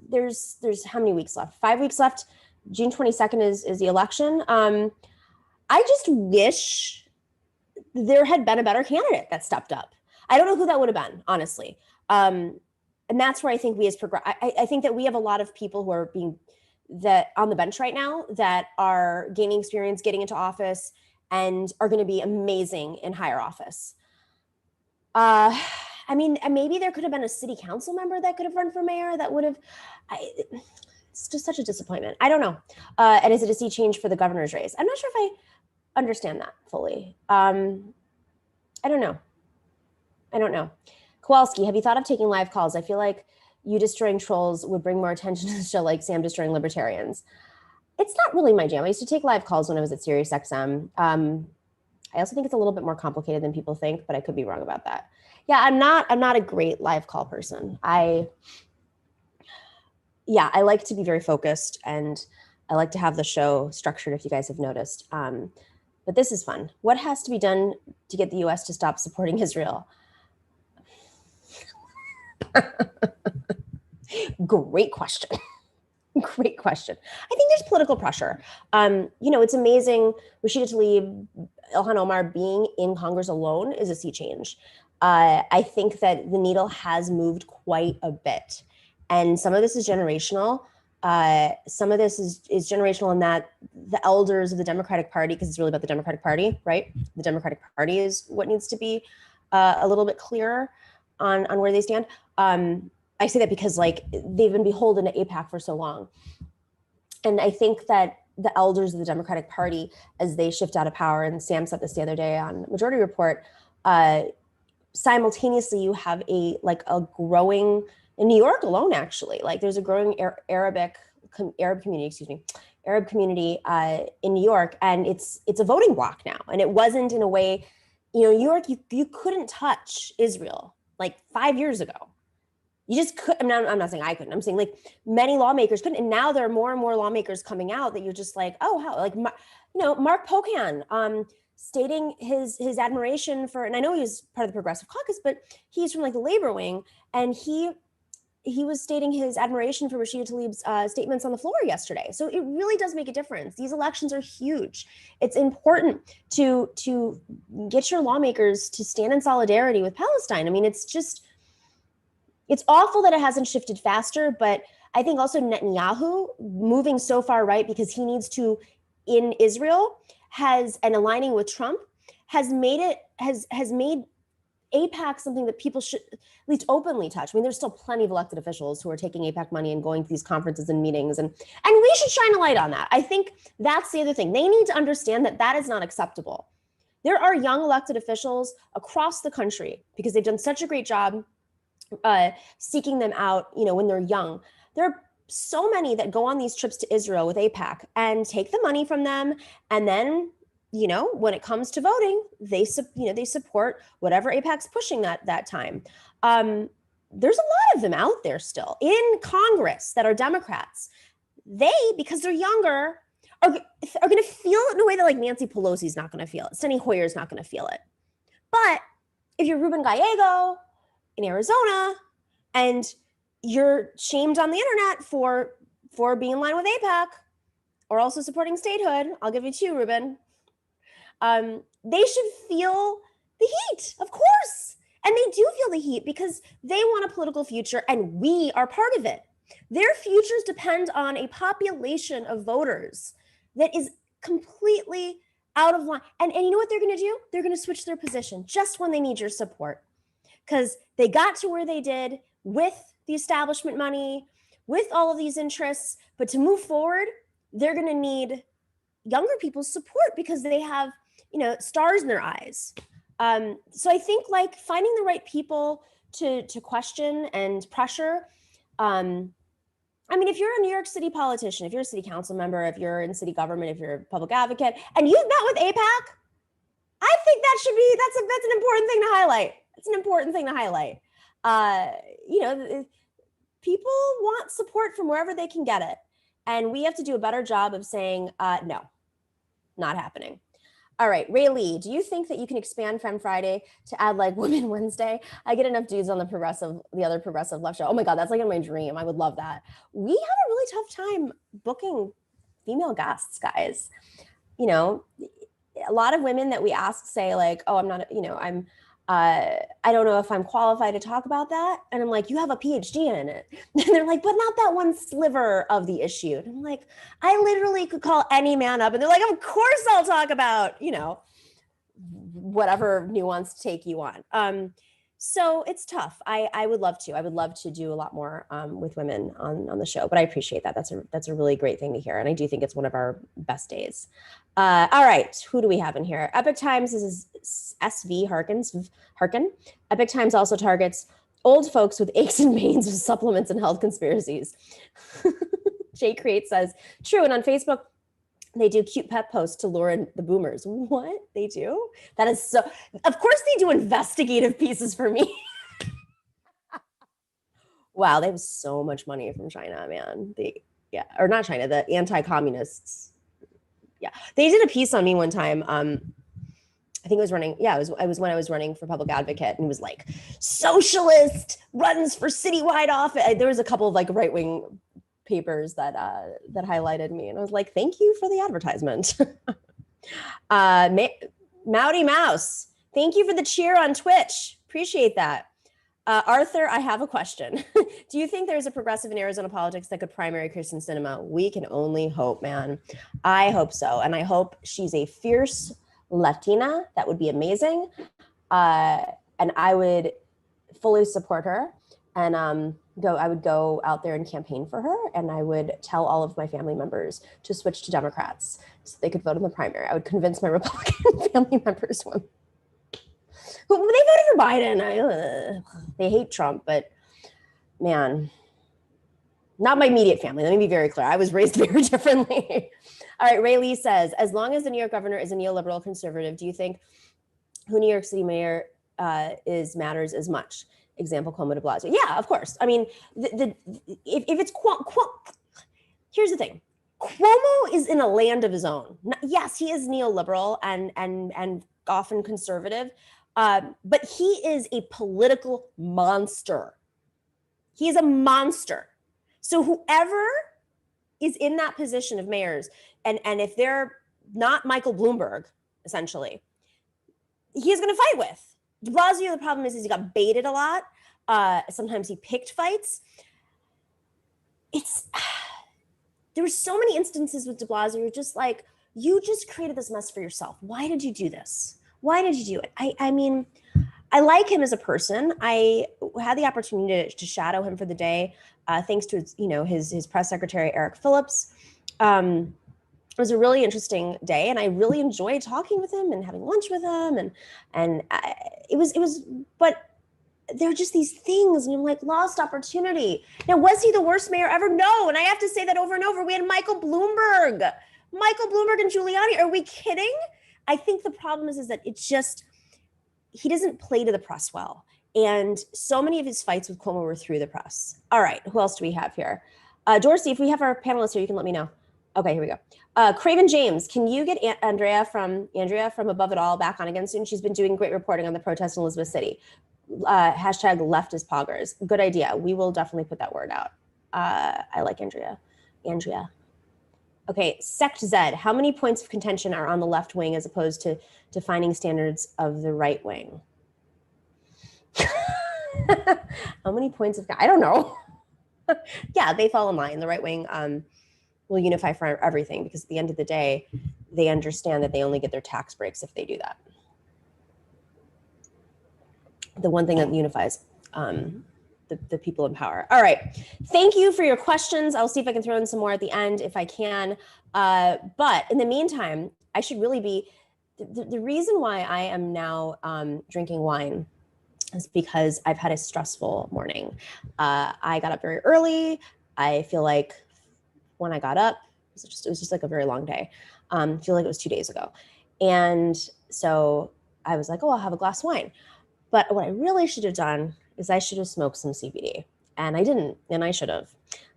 [SPEAKER 2] there's how many weeks left? 5 weeks left. June 22nd is the election. I just wish there had been a better candidate that stepped up. I don't know who that would have been, honestly. And that's where I think we as I think that we have a lot of people who are that on the bench right now that are gaining experience, getting into office, and are going to be amazing in higher office. Maybe there could have been a city council member that could have run for mayor that would have, it's just such a disappointment. I don't know. And is it a sea change for the governor's race? I'm not sure if I understand that fully. I don't know. Kowalski, have you thought of taking live calls? I feel like you destroying trolls would bring more attention to the show like Sam destroying libertarians. It's not really my jam. I used to take live calls when I was at SiriusXM. I also think it's a little bit more complicated than people think, but I could be wrong about that. Yeah, I'm not a great live call person. I like to be very focused and I like to have the show structured, if you guys have noticed. But this is fun. What has to be done to get the U.S. to stop supporting Israel? Great question. Great question. I think there's political pressure. It's amazing. Rashida Tlaib, Ilhan Omar being in Congress alone is a sea change. I think that the needle has moved quite a bit. And some of this is generational. Some of this is generational in that the elders of the Democratic Party, because it's really about the Democratic Party, right? The Democratic Party is what needs to be a little bit clearer on where they stand. I say that because they've been beholden to AIPAC for so long. And I think that the elders of the Democratic Party, as they shift out of power, and Sam said this the other day on Majority Report, simultaneously you have a growing, in New York alone, actually, there's a growing Arab community in New York, and it's a voting bloc now. And it wasn't in a way, New York, you couldn't touch Israel 5 years ago. You just could. I'm not saying I couldn't. I'm saying many lawmakers couldn't, and now there are more and more lawmakers coming out that you're just oh, how Mark Pocan stating his admiration for, and I know he was part of the Progressive Caucus, but he's from the labor wing, and he was stating his admiration for Rashida Tlaib's statements on the floor yesterday. So it really does make a difference. These elections are huge. It's important to get your lawmakers to stand in solidarity with Palestine. I mean, it's awful that it hasn't shifted faster, but I think also Netanyahu moving so far right because he needs to, in Israel, and aligning with Trump, has made AIPAC something that people should at least openly touch. I mean, there's still plenty of elected officials who are taking AIPAC money and going to these conferences and meetings, and we should shine a light on that. I think that's the other thing. They need to understand that is not acceptable. There are young elected officials across the country, because they've done such a great job seeking them out, when they're young. There are so many that go on these trips to Israel with AIPAC and take the money from them. And then, when it comes to voting, they support whatever AIPAC's pushing that time. There's a lot of them out there still in Congress that are Democrats. They, because they're younger, are going to feel it in a way that Nancy Pelosi's not going to feel it. Steny Hoyer's not going to feel it. But if you're Ruben Gallego in Arizona, and you're shamed on the internet for being in line with AIPAC or also supporting statehood, I'll give you two, Ruben. They should feel the heat, of course. And they do feel the heat because they want a political future and we are part of it. Their futures depend on a population of voters that is completely out of line. And you know what they're going to do? They're going to switch their position just when they need your support. Because they got to where they did with the establishment money, with all of these interests. But to move forward, they're going to need younger people's support because they have, stars in their eyes. So I think like finding the right people to question and pressure. If you're a New York City politician, if you're a city council member, if you're in city government, if you're a public advocate, and you've met with AIPAC, I think that's an important thing to highlight. It's an important thing to highlight. People want support from wherever they can get it. And we have to do a better job of saying, no, not happening. All right, Ray Lee, do you think that you can expand Femme Friday to add like Women Wednesday? I get enough dudes on the other progressive left show. Oh my God, that's like in my dream. I would love that. We have a really tough time booking female guests, guys. A lot of women that we ask say like, oh, I'm not, I don't know if I'm qualified to talk about that. And I'm like, you have a PhD in it. And they're like, but not that one sliver of the issue. And I'm like, I literally could call any man up and they're like, of course I'll talk about, whatever nuanced take you want. So it's tough. I would love to. I would love to do a lot more with women on the show, but I appreciate that. That's a really great thing to hear. And I do think it's one of our best days. All right, who do we have in here? Epic Times is SV Harkin. Epic Times also targets old folks with aches and pains with supplements and health conspiracies. Jay Create says, true. And on Facebook, they do cute pet posts to lure in the boomers. What? They do? That is so, of course they do investigative pieces for me. Wow, they have so much money from China, man. Or not China, the anti-communists. Yeah, they did a piece on me one time. I think it was running. Yeah, it was when I was running for public advocate, and it was like, socialist runs for citywide office. There was a couple of like right-wing papers that highlighted me, and I was like, thank you for the advertisement. Mowdy Mouse, thank you for the cheer on Twitch. Appreciate that. Arthur, I have a question. Do you think there's a progressive in Arizona politics that could primary Kristen Sinema? We can only hope, man. I hope so. And I hope she's a fierce Latina. That would be amazing. And I would fully support her. And I would go out there and campaign for her. And I would tell all of my family members to switch to Democrats so they could vote in the primary. I would convince my Republican family members they voted for Biden. They hate Trump, but man, not my immediate family. Let me be very clear. I was raised very differently. All right, Ray Lee says, as long as the New York governor is a neoliberal conservative, do you think who New York City mayor matters as much? Example, Cuomo de Blasio. Yeah, of course. I mean, if it's here's the thing. Cuomo is in a land of his own. Yes, he is neoliberal and often conservative. But he is a political monster. He is a monster. So whoever is in that position of mayors, and if they're not Michael Bloomberg, essentially, he's going to fight with. De Blasio, the problem is he got baited a lot. Sometimes he picked fights. There were so many instances with de Blasio, just like, you just created this mess for yourself. Why did you do this? Why did you do it? I mean, I like him as a person. I had the opportunity to shadow him for the day, thanks to his press secretary, Eric Phillips. It was a really interesting day, and I really enjoyed talking with him and having lunch with him. But there are just these things, and I'm like, lost opportunity. Now, was he the worst mayor ever? No, and I have to say that over and over. We had Michael Bloomberg and Giuliani. Are we kidding? I think the problem is that it's just, he doesn't play to the press well. And so many of his fights with Cuomo were through the press. All right, who else do we have here? Dorsey, if we have our panelists here, you can let me know. Okay, here we go. Craven James, can you get Andrea from Above It All back on again soon? She's been doing great reporting on the protests in Elizabeth City. Hashtag leftist poggers. Good idea. We will definitely put that word out. I like Andrea. Okay, Sect Z, how many points of contention are on the left wing as opposed to defining standards of the right wing? How many points of, I don't know. Yeah, they fall in line. The right wing will unify for everything because at the end of the day, they understand that they only get their tax breaks if they do that. The one thing that unifies the people in power. All right. Thank you for your questions. I'll see if I can throw in some more at the end if I can. But in the meantime, I should really be, the reason why I am now drinking wine is because I've had a stressful morning. I got up very early. I feel like when I got up, it was just like a very long day. I feel like it was 2 days ago. And so I was like, oh, I'll have a glass of wine. But what I really should have done is I should have smoked some CBD. And I didn't, and I should have.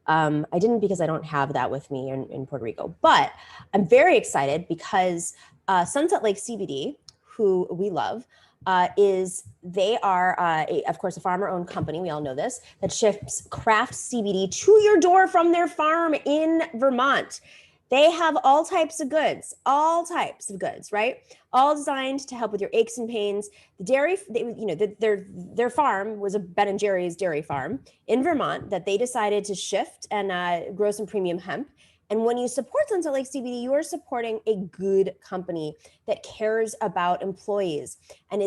[SPEAKER 2] I didn't because I don't have that with me in Puerto Rico. But I'm very excited because Sunset Lake CBD, who we love, they are, of course, a farmer-owned company. We all know this, that ships craft CBD to your door from their farm in Vermont. They have all types of goods, right? All designed to help with your aches and pains. The dairy, their farm was a Ben & Jerry's dairy farm in Vermont that they decided to shift and grow some premium hemp. And when you support Sunset Lake CBD, you are supporting a good company that cares about employees and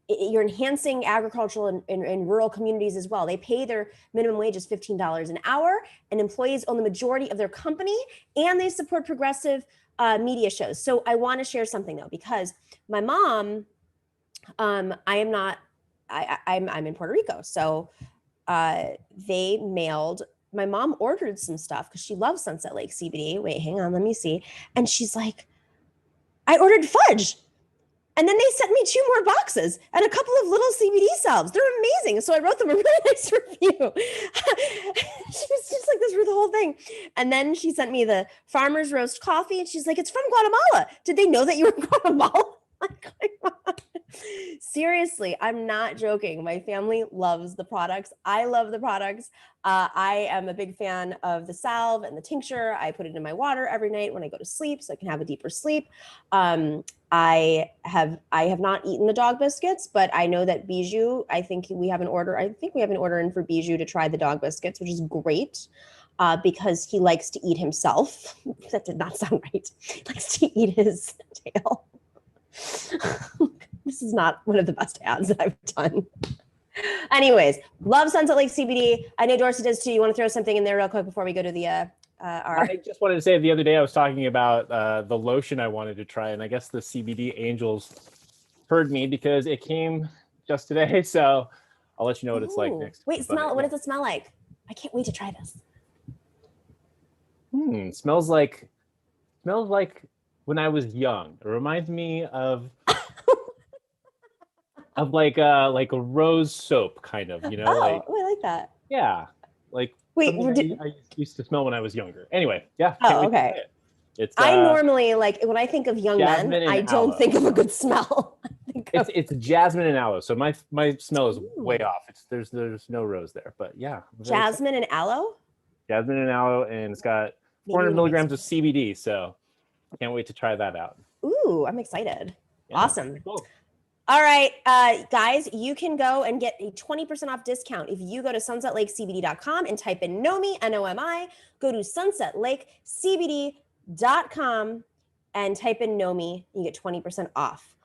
[SPEAKER 2] you're enhancing agricultural and rural communities as well. They pay their minimum wage is $15 an hour, and employees own the majority of their company, and they support progressive media shows. So I want to share something though, because my mom, I'm in Puerto Rico, so they mailed. My mom ordered some stuff because she loves Sunset Lake CBD. Wait, hang on, let me see. And she's like, I ordered fudge. And then they sent me 2 more boxes and a couple of little CBD salves. They're amazing. So I wrote them a really nice review. She was just like this for the whole thing. And then she sent me the Farmer's Roast coffee. And she's like, it's from Guatemala. Did they know that you were in Guatemala? Seriously, I'm not joking. My family loves the products. I love the products. I am a big fan of the salve and the tincture. I put it in my water every night when I go to sleep so I can have a deeper sleep. I have not eaten the dog biscuits, but I know that Bijou, I think we have an order in for Bijou to try the dog biscuits, which is great. Because he likes to eat himself. That did not sound right. He likes to eat his tail. This is not one of the best ads that I've done. Anyways, love Sunset Lake CBD. I know Dorsey does too. You want to throw something in there real quick before we go to the
[SPEAKER 3] I just wanted to say the other day I was talking about the lotion I wanted to try, and I guess the CBD angels heard me because it came just today. So I'll let you know what it's like next.
[SPEAKER 2] Wait, smell it. What does it smell like? I can't wait to try this.
[SPEAKER 3] Smells like when I was young. It reminds me of like a rose soap kind of,
[SPEAKER 2] Oh, I like that.
[SPEAKER 3] Yeah, like
[SPEAKER 2] wait,
[SPEAKER 3] I used to smell when I was younger. Anyway, yeah.
[SPEAKER 2] Oh, okay.
[SPEAKER 3] It's
[SPEAKER 2] I normally when I think of young men, I don't think of a good smell.
[SPEAKER 3] It's jasmine and aloe. So my smell is way off. There's no rose there, but yeah.
[SPEAKER 2] Jasmine and aloe.
[SPEAKER 3] Jasmine and aloe, and it's got 400 milligrams of CBD. So can't wait to try that out.
[SPEAKER 2] Ooh, I'm excited. Yeah, awesome.
[SPEAKER 3] Cool.
[SPEAKER 2] All right, guys, you can go and get a 20% off discount if you go to sunsetlakecbd.com and type in NOMI, N-O-M-I. Go to sunsetlakecbd.com and type in NOMI. You get 20% off.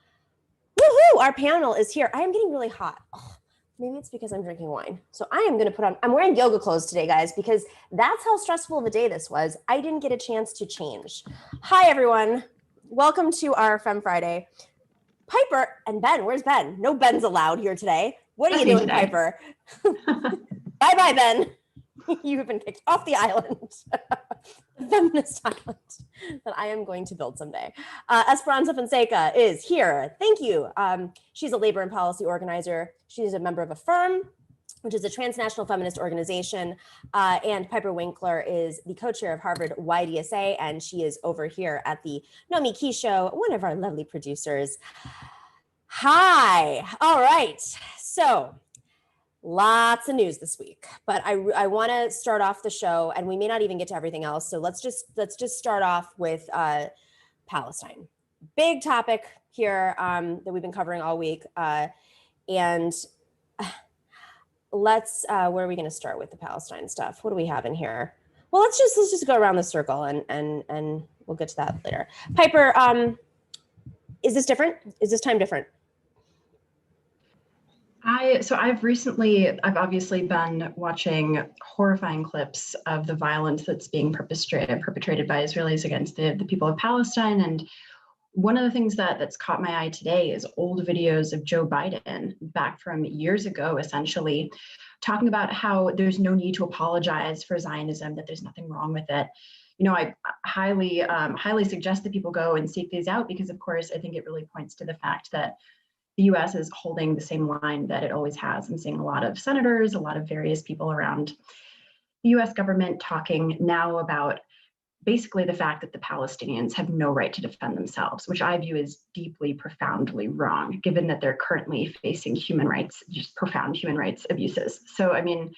[SPEAKER 2] Woohoo! Our panel is here. I am getting really hot. Oh, maybe it's because I'm drinking wine. So I am going to I'm wearing yoga clothes today, guys, because that's how stressful of a day this was. I didn't get a chance to change. Hi, everyone. Welcome to our Femme Friday. Piper and Ben, where's Ben? No Ben's allowed here today. What are you doing, Piper? Bye-bye, Ben. You have been kicked off the island. The feminist island that I am going to build someday. Esperanza Fonseca is here. Thank you. She's a labor and policy organizer. She's a member of a firm, which is a transnational feminist organization. And Piper Winkler is the co-chair of Harvard YDSA, and she is over here at the Nomiki Show, one of our lovely producers. Hi. All right. So Lots of news this week, but I want to start off the show, and we may not even get to everything else. So let's just start off with Palestine. Big topic here that we've been covering all week, and let's. Where are we going to start with the Palestine stuff? What do we have in here? Well, let's just go around the circle, and we'll get to that later. Piper, is this different? Is this time different?
[SPEAKER 4] I've obviously been watching horrifying clips of the violence that's being perpetrated by Israelis against the people of Palestine. And one of the things that's caught my eye today is old videos of Joe Biden back from years ago, essentially talking about how there's no need to apologize for Zionism, that there's nothing wrong with it. You know, I highly suggest that people go and seek these out, because of course, I think it really points to the fact that the U.S. is holding the same line that it always has. I'm seeing a lot of senators, a lot of various people around the U.S. government talking now about basically the fact that the Palestinians have no right to defend themselves, which I view as deeply, profoundly wrong, given that they're currently facing just profound human rights abuses. So, I mean,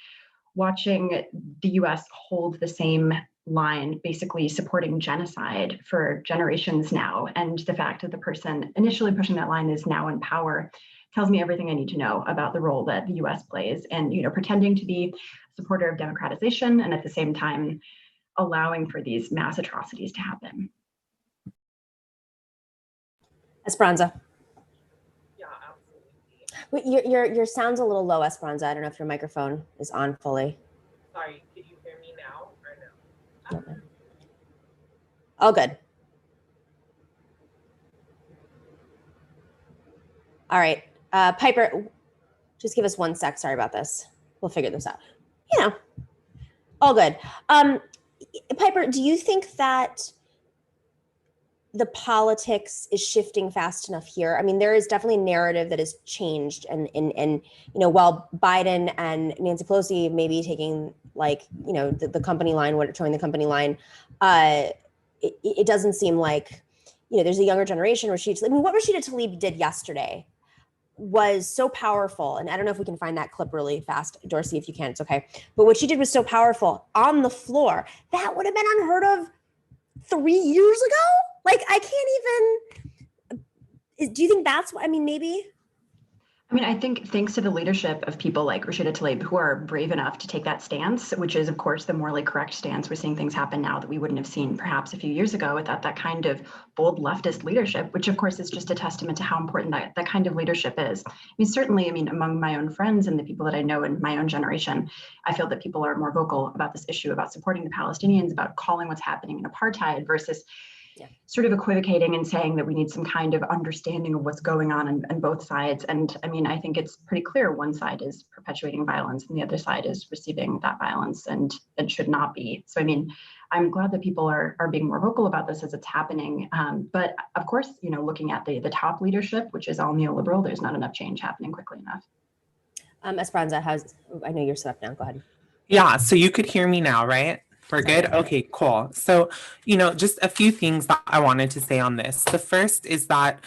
[SPEAKER 4] watching the U.S. hold the same line, basically supporting genocide for generations now, and the fact that the person initially pushing that line is now in power, tells me everything I need to know about the role that the U.S. plays, and pretending to be a supporter of democratization, and at the same time allowing for these mass atrocities to happen.
[SPEAKER 2] Esperanza. Yeah, absolutely. Wait, your sound's a little low, Esperanza. I don't know if your microphone is on fully.
[SPEAKER 5] Sorry, can you hear me now or no?
[SPEAKER 2] Okay. All good. All right. Piper, just give us 1 sec. Sorry about this. We'll figure this out. All good. Piper, do you think that the politics is shifting fast enough here? I mean, there is definitely a narrative that has changed, and while Biden and Nancy Pelosi may be taking the company line, towing the company line, it doesn't seem like there's a younger generation. What Rashida Tlaib did yesterday was so powerful, and I don't know if we can find that clip really fast, Dorsey, if you can, it's okay. But what she did was so powerful on the floor that would have been unheard of 3 years ago. Like, I can't even. Do you think that's what? I mean, maybe.
[SPEAKER 4] I think thanks to the leadership of people like Rashida Tlaib, who are brave enough to take that stance, which is, of course, the morally correct stance. We're seeing things happen now that we wouldn't have seen perhaps a few years ago without that kind of bold leftist leadership, which, of course, is just a testament to how important that kind of leadership is. Certainly, among my own friends and the people that I know in my own generation, I feel that people are more vocal about this issue, about supporting the Palestinians, about calling what's happening in apartheid versus sort of equivocating and saying that we need some kind of understanding of what's going on both sides. And I think it's pretty clear one side is perpetuating violence and the other side is receiving that violence and should not be. So, I'm glad that people are being more vocal about this as it's happening. But of course, looking at the top leadership, which is all neoliberal, there's not enough change happening quickly enough.
[SPEAKER 2] Esperanza, I know you're set up now. Go ahead.
[SPEAKER 6] Yeah, so you could hear me now, right? We're good? Okay, cool. So, just a few things that I wanted to say on this. The first is that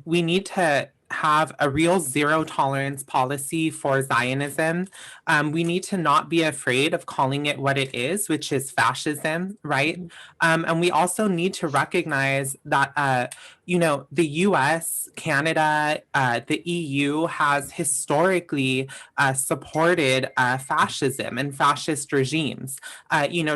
[SPEAKER 6] we need to have a real zero tolerance policy for Zionism. We need to not be afraid of calling it what it is, which is fascism, right? And we also need to recognize that, the U.S., Canada, the EU has historically supported fascism and fascist regimes.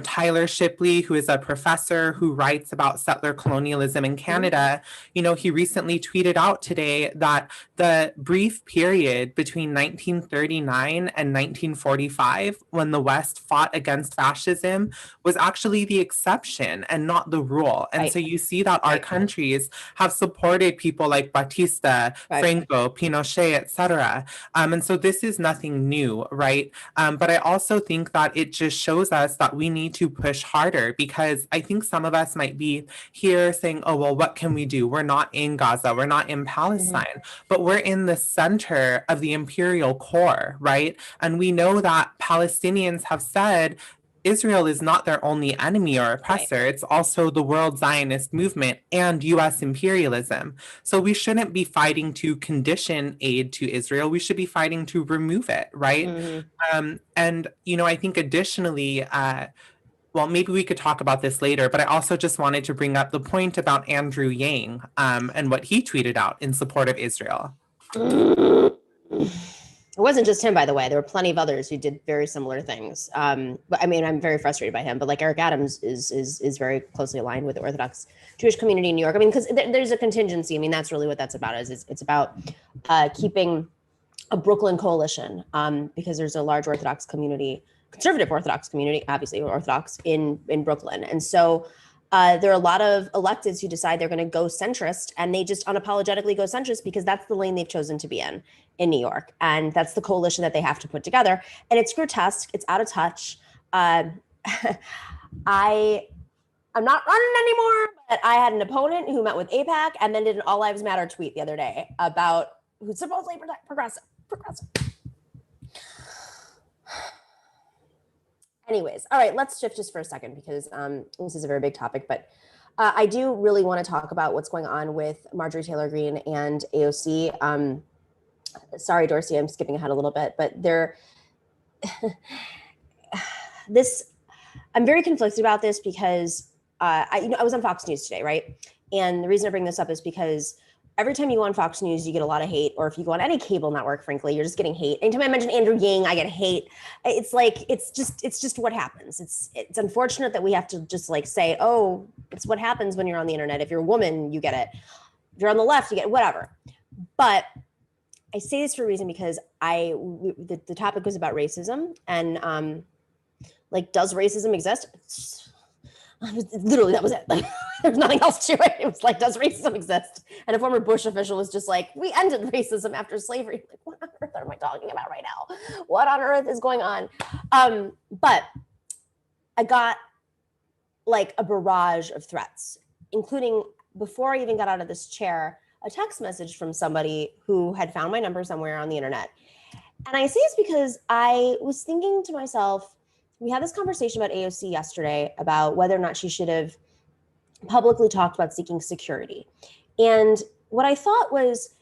[SPEAKER 6] Tyler Shipley, who is a professor who writes about settler colonialism in Canada, he recently tweeted out today that the brief period between 1939 and 1945, when the West fought against fascism, was actually the exception and not the rule. And so you see that our countries have supported people like Batista, Franco, Pinochet, etc. And so this is nothing new, right? But I also think that it just shows us that we need to push harder, because I think some of us might be here saying, oh, well, what can we do? We're not in Gaza, we're not in Palestine, but we're in the center of the imperial core, right? And we know that Palestinians have said Israel is not their only enemy or oppressor. Right. It's also the world Zionist movement and U.S. imperialism. So we shouldn't be fighting to condition aid to Israel. We should be fighting to remove it, right? Mm-hmm. And, you know, I think additionally, well, maybe we could talk about this later, but I also just wanted to bring up the point about Andrew Yang and what he tweeted out in support of Israel.
[SPEAKER 2] It wasn't just him, by the way. There were plenty of others who did very similar things. But I mean, I'm very frustrated by him. But like Eric Adams is very closely aligned with the Orthodox Jewish community in New York. I mean, because there's a contingency. I mean, that's really what that's about. It's about keeping a Brooklyn coalition because there's a large Orthodox community, conservative Orthodox community, obviously Orthodox in Brooklyn, and so. There are a lot of electeds who decide they're going to go centrist, and they just unapologetically go centrist because that's the lane they've chosen to be in New York. And that's the coalition that they have to put together. And it's grotesque. It's out of touch. I'm not running anymore, but I had an opponent who met with AIPAC and then did an All Lives Matter tweet the other day about who's supposedly progressive. Anyways, all right, let's shift just for a second because this is a very big topic, but I do really want to talk about what's going on with Marjorie Taylor Greene and AOC. Sorry, Dorsey, I'm skipping ahead a little bit, but I'm very conflicted about this because I was on Fox News today, right? And the reason I bring this up is because every time you go on Fox News, you get a lot of hate, or if you go on any cable network, frankly, you're just getting hate. Anytime I mention Andrew Yang, I get hate. It's like, it's just what happens. It's unfortunate that we have to just like say, oh, it's what happens when you're on the internet. If you're a woman, you get it. If you're on the left, you get it, whatever. But I say this for a reason because the topic was about racism and like, does racism exist? Literally, that was it. Like, there's nothing else to it. It was like, does racism exist? And a former Bush official was just like, we ended racism after slavery. Like, what on earth am I talking about right now? What on earth is going on? But I got like a barrage of threats, including before I even got out of this chair, a text message from somebody who had found my number somewhere on the internet. And I say this because I was thinking to myself, we had this conversation about AOC yesterday about whether or not she should have publicly talked about seeking security. And what I thought was,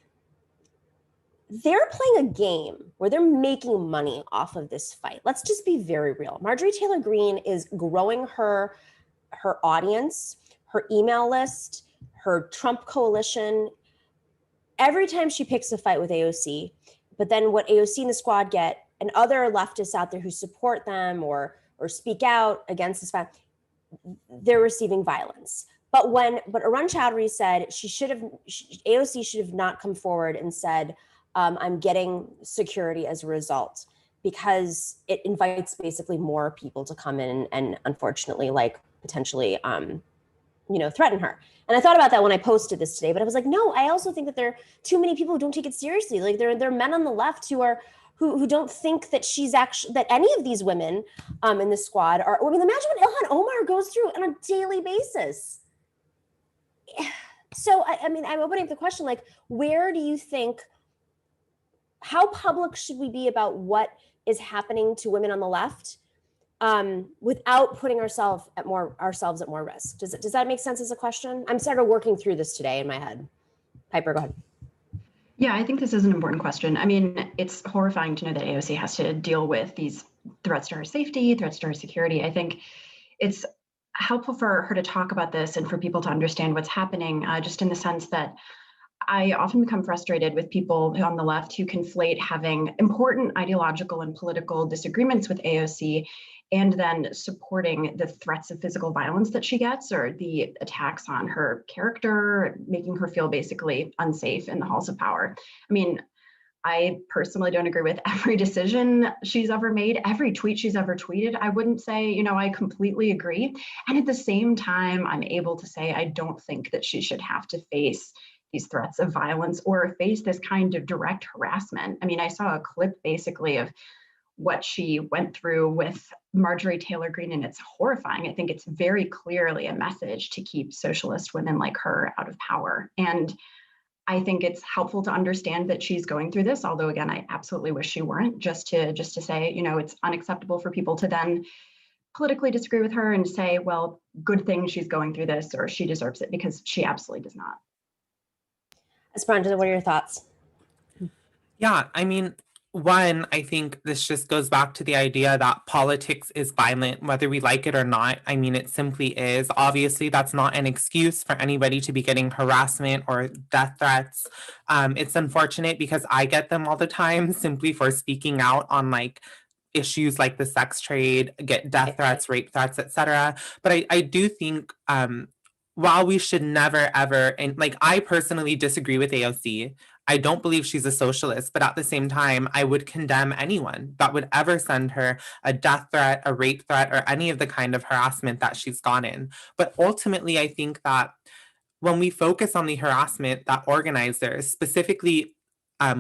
[SPEAKER 2] they're playing a game where they're making money off of this fight. Let's just be very real. Marjorie Taylor Greene is growing her audience, her email list, her Trump coalition. Every time she picks a fight with AOC, but then what AOC and the squad get, and other leftists out there who support them or speak out against this fact, they're receiving violence. But Arun Chowdhury said AOC should have not come forward and said, I'm getting security as a result, because it invites basically more people to come in and unfortunately, like, potentially, threaten her. And I thought about that when I posted this today, but I was like, no, I also think that there are too many people who don't take it seriously. Like, there are men on the left who don't think that she's actually, that any of these women in the squad are, I mean, imagine what Ilhan Omar goes through on a daily basis. So, I mean, I'm opening up the question, like, where do you think, how public should we be about what is happening to women on the left without putting ourselves at more risk? Does that make sense as a question? I'm sort of working through this today in my head. Piper, go ahead.
[SPEAKER 4] Yeah, I think this is an important question. I mean, it's horrifying to know that AOC has to deal with these threats to her safety, threats to her security. I think it's helpful for her to talk about this and for people to understand what's happening, just in the sense that I often become frustrated with people on the left who conflate having important ideological and political disagreements with AOC and then supporting the threats of physical violence that she gets, or the attacks on her character, making her feel basically unsafe in the halls of power. I mean, I personally don't agree with every decision she's ever made, every tweet she's ever tweeted. I wouldn't say, I completely agree. And at the same time, I'm able to say I don't think that she should have to face these threats of violence or face this kind of direct harassment. I mean, I saw a clip basically of what she went through with Marjorie Taylor Greene, and it's horrifying. I think it's very clearly a message to keep socialist women like her out of power. And I think it's helpful to understand that she's going through this, although again, I absolutely wish she weren't, just to say, it's unacceptable for people to then politically disagree with her and say, well, good thing she's going through this, or she deserves it, because she absolutely does not.
[SPEAKER 2] Esperanza, what are your thoughts?
[SPEAKER 6] Yeah, I mean, one, I think this just goes back to the idea that politics is violent, whether we like it or not. I mean, it simply is. Obviously, that's not an excuse for anybody to be getting harassment or death threats. It's unfortunate because I get them all the time simply for speaking out on like issues like the sex trade, get death threats, rape threats, etc. But I do think while we should never ever, and like I personally disagree with AOC. I don't believe she's a socialist, but at the same time, I would condemn anyone that would ever send her a death threat, a rape threat, or any of the kind of harassment that she's gotten. But ultimately, I think that when we focus on the harassment that organizers, specifically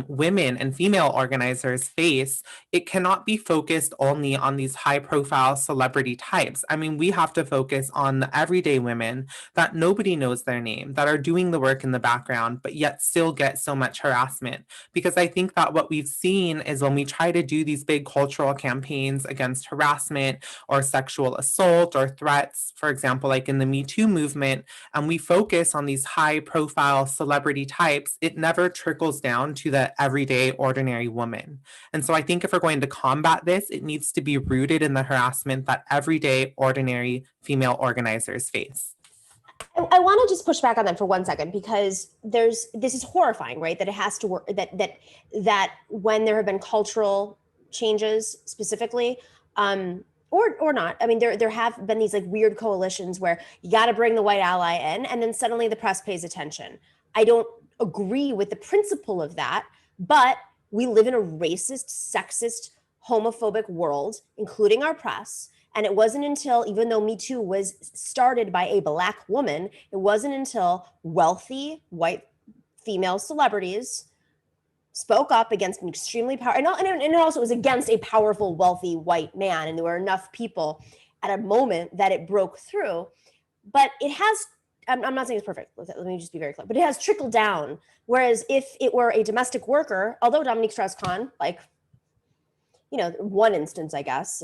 [SPEAKER 6] women and female organizers face, it cannot be focused only on these high profile celebrity types. I mean, we have to focus on the everyday women that nobody knows their name, that are doing the work in the background, but yet still get so much harassment. Because I think that what we've seen is when we try to do these big cultural campaigns against harassment or sexual assault or threats, for example, like in the Me Too movement, and we focus on these high profile celebrity types, it never trickles down to the everyday ordinary woman. And so I think if we're going to combat this, it needs to be rooted in the harassment that everyday ordinary female organizers face.
[SPEAKER 2] I want to just push back on that for 1 second, because this is horrifying, right? That it has to work, that when there have been cultural changes specifically, or not. I mean, there have been these like weird coalitions where you got to bring the white ally in, and then suddenly the press pays attention. I don't agree with the principle of that, but we live in a racist, sexist, homophobic world, including our press. And it wasn't until, even though Me Too was started by a Black woman, it wasn't until wealthy white female celebrities spoke up against an extremely powerful, and it also was against a powerful, wealthy white man. And there were enough people at a moment that it broke through. But it has, I'm not saying it's perfect, let me just be very clear, but it has trickled down. Whereas if it were a domestic worker, although Dominique Strauss-Kahn, like, you know, one instance, I guess,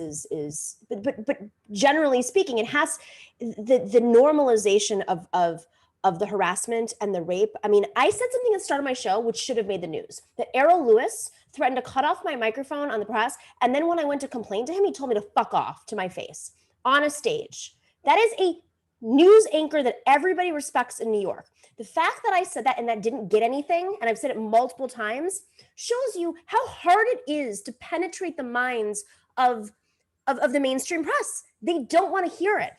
[SPEAKER 2] but generally speaking, it has the normalization of the harassment and the rape. I mean, I said something at the start of my show, which should have made the news, that Errol Lewis threatened to cut off my microphone on the press. And then when I went to complain to him, he told me to fuck off to my face on a stage. That is a news anchor that everybody respects in New York. The fact that I said that and that didn't get anything, and I've said it multiple times, shows you how hard it is to penetrate the minds of the mainstream press. They don't want to hear it.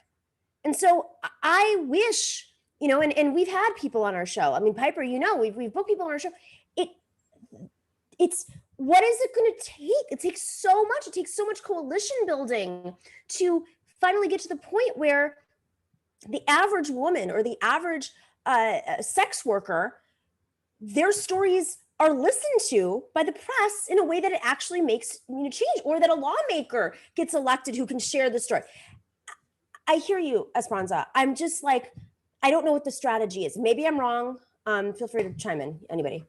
[SPEAKER 2] And so I wish, you know, and we've had people on our show. I mean, Piper, you know, we've booked people on our show. It's what is it going to take? It takes so much. It takes so much coalition building to finally get to the point where the average woman or the average sex worker, their stories are listened to by the press in a way that it actually makes change, or that a lawmaker gets elected who can share the story. I hear you, Esperanza. I'm just like, I don't know what the strategy is. Maybe I'm wrong. Feel free to chime in, anybody.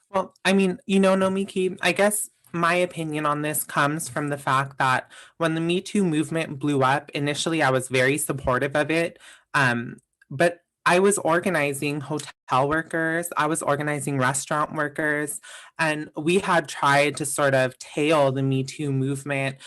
[SPEAKER 6] Well, I mean, you know, Nomiki, I guess my opinion on this comes from the fact that when the Me Too movement blew up, initially I was very supportive of it. But I was organizing hotel workers, I was organizing restaurant workers, and we had tried to sort of tail the Me Too movement,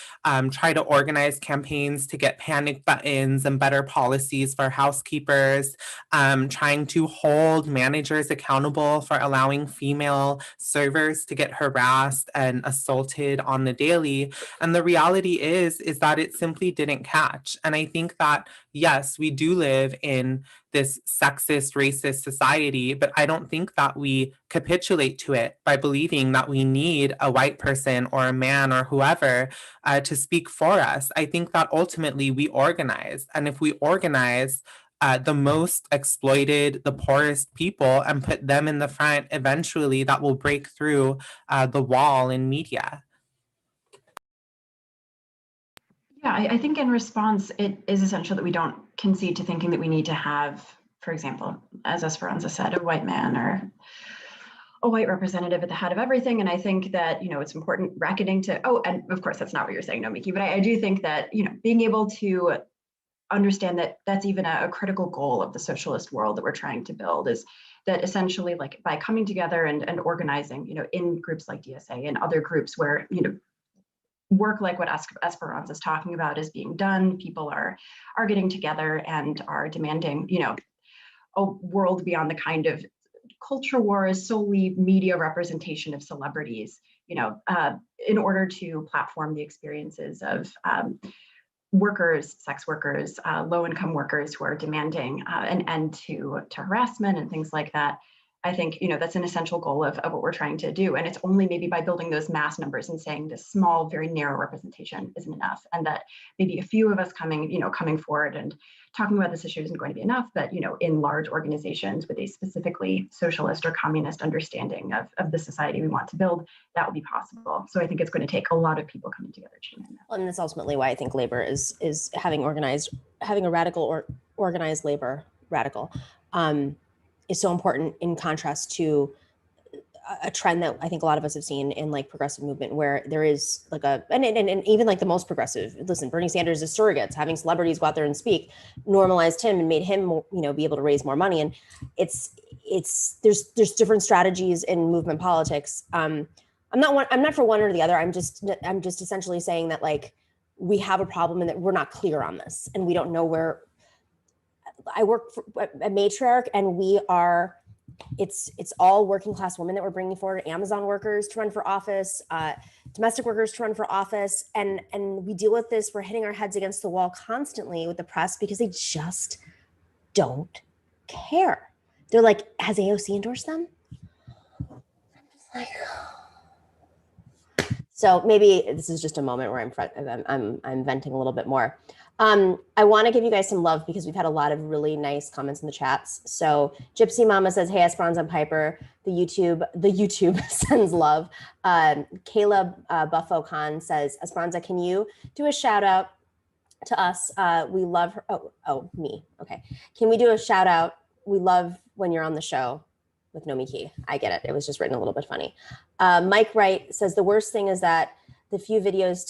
[SPEAKER 6] try to organize campaigns to get panic buttons and better policies for housekeepers, trying to hold managers accountable for allowing female servers to get harassed and assaulted on the daily. And the reality is that it simply didn't catch. And I think that, yes, we do live in this sexist, racist society, but I don't think that we capitulate to it by believing that we need a white person or a man or whoever to speak for us. I think that ultimately we organize. And if we organize the most exploited, the poorest people, and put them in the front, eventually that will break through the wall in media.
[SPEAKER 4] Yeah, I think in response, it is essential that we don't concede to thinking that we need to have, for example, as Esperanza said, a white man or a white representative at the head of everything. And I think that, it's important reckoning to, and of course, that's not what you're saying, Nomiki, but I do think that, being able to understand that that's even a critical goal of the socialist world that we're trying to build is that essentially, like, by coming together and organizing, in groups like DSA and other groups where, work like what Esperanza is talking about is being done, people are getting together and are demanding, a world beyond the kind of culture wars, solely media representation of celebrities, in order to platform the experiences of workers, sex workers, low-income workers who are demanding an end to harassment and things like that. I think, that's an essential goal of what we're trying to do. And it's only maybe by building those mass numbers and saying this small, very narrow representation isn't enough. And that maybe a few of us coming forward and talking about this issue isn't going to be enough, but, in large organizations with a specifically socialist or communist understanding of the society we want to build, that will be possible. So I think it's going to take a lot of people coming together to change that.
[SPEAKER 2] Well, and that's ultimately why I think labor is having a radical or organized labor is so important, in contrast to a trend that I think a lot of us have seen in like progressive movement, where there is like and even like the most progressive, listen, Bernie Sanders is surrogates, having celebrities go out there and speak, normalized him and made him, be able to raise more money. And there's different strategies in movement politics. I'm not for one or the other. I'm just essentially saying that, like, we have a problem and that we're not clear on this and we don't know where. I work for a matriarch, and it's all working class women that we're bringing forward, Amazon workers to run for office, domestic workers to run for office. And we deal with this. We're hitting our heads against the wall constantly with the press because they just don't care. They're like, has AOC endorsed them? So maybe this is just a moment where I'm venting a little bit more. I want to give you guys some love because we've had a lot of really nice comments in the chats. So Gypsy Mama says, hey, Esperanza and Piper, the YouTube sends love. Caleb Buffo Khan says, Esperanza, can you do a shout out to us? We love her. Oh, me. Okay. Can we do a shout out? We love when you're on the show with Nomiki. I get it. It was just written a little bit funny. Mike Wright says, the worst thing is that the few videos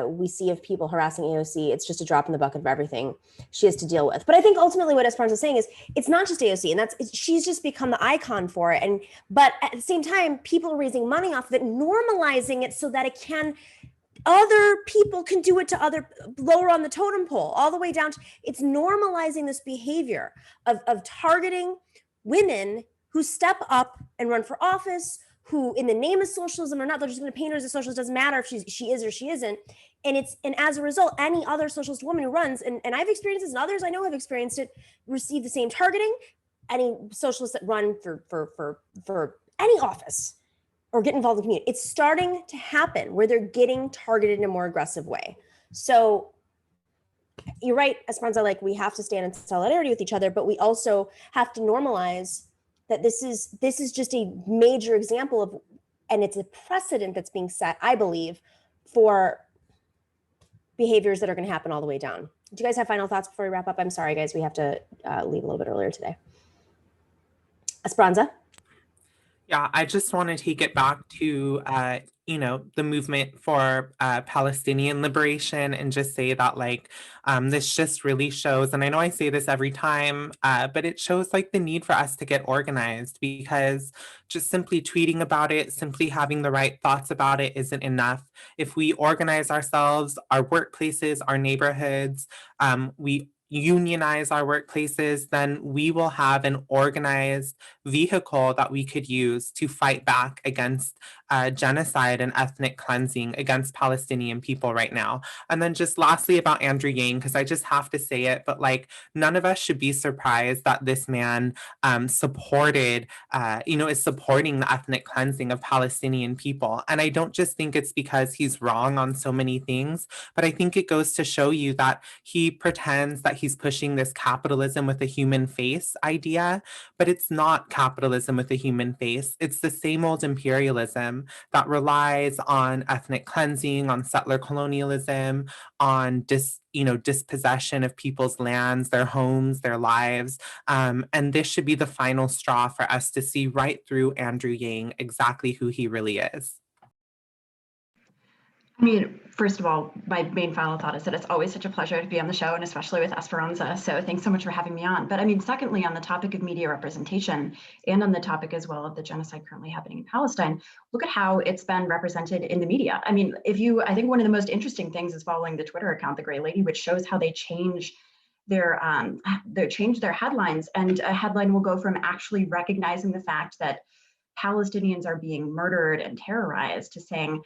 [SPEAKER 2] we see of people harassing AOC, it's just a drop in the bucket of everything she has to deal with. But I think ultimately what Esperanza is saying is it's not just AOC, and she's just become the icon for it. But at the same time, people are raising money off of it, normalizing it so that other people can do it to lower on the totem pole, all the way down to, it's normalizing this behavior of targeting women who step up and run for office, who in the name of socialism or not, they're just going to paint her as a socialist. Doesn't matter if she is or she isn't. And as a result, any other socialist woman who runs, and I've experienced this and others I know have experienced it, receive the same targeting. Any socialists that run for any office or get involved in the community, it's starting to happen where they're getting targeted in a more aggressive way. So you're right, Esperanza, like, we have to stand in solidarity with each other, but we also have to normalize that this is just a major example of, and it's a precedent that's being set, I believe, for behaviors that are going to happen all the way down. Do you guys have final thoughts before we wrap up? I'm sorry, guys, we have to leave a little bit earlier today. Esperanza?
[SPEAKER 6] Yeah, I just want to take it back to, the movement for Palestinian liberation, and just say that, like, this just really shows, and I know I say this every time, but it shows, like, the need for us to get organized, because just simply tweeting about it, simply having the right thoughts about it isn't enough. If we organize ourselves, our workplaces, our neighborhoods, we unionize our workplaces, then we will have an organized vehicle that we could use to fight back against genocide and ethnic cleansing against Palestinian people right now. And then just lastly about Andrew Yang, because I just have to say it, but, like, none of us should be surprised that this man is supporting the ethnic cleansing of Palestinian people. And I don't just think it's because he's wrong on so many things, but I think it goes to show you that he pretends that he's pushing this capitalism with a human face idea, but it's not capitalism with a human face. It's the same old imperialism that relies on ethnic cleansing, on settler colonialism, on dispossession of people's lands, their homes, their lives. And this should be the final straw for us to see right through Andrew Yang, exactly who he really is.
[SPEAKER 4] I mean, first of all, my main final thought is that it's always such a pleasure to be on the show, and especially with Esperanza. So thanks so much for having me on. But I mean, secondly, on the topic of media representation and on the topic as well of the genocide currently happening in Palestine, look at how it's been represented in the media. I mean, I think one of the most interesting things is following the Twitter account, The Gray Lady, which shows how they change their headlines. And a headline will go from actually recognizing the fact that Palestinians are being murdered and terrorized to saying,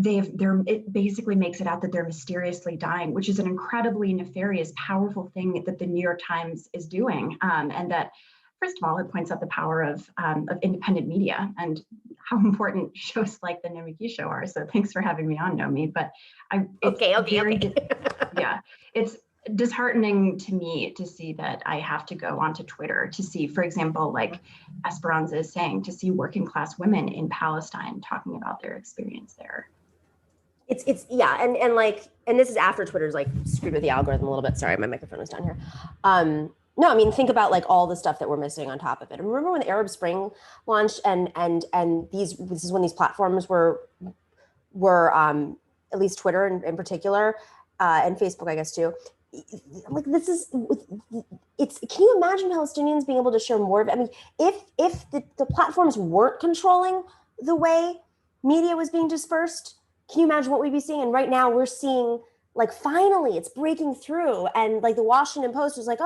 [SPEAKER 4] it basically makes it out that they're mysteriously dying, which is an incredibly nefarious, powerful thing that the New York Times is doing. And that, first of all, it points out the power of independent media and how important shows like the Nomiki Show are. So thanks for having me on, Nomi. But it's disheartening to me to see that I have to go onto Twitter to see, for example, like Esperanza is saying, to see working class women in Palestine talking about their experience there.
[SPEAKER 2] And this is after Twitter's like screwed with the algorithm a little bit. Sorry, my microphone was down here. No, I mean, think about like all the stuff that we're missing on top of it. And remember when the Arab Spring launched and this is when these platforms were at least Twitter in particular, and Facebook, I guess too. Like can you imagine Palestinians being able to share more of it? I mean, if the platforms weren't controlling the way media was being dispersed, can you imagine what we'd be seeing? And right now we're seeing like finally it's breaking through, and like the Washington Post was like,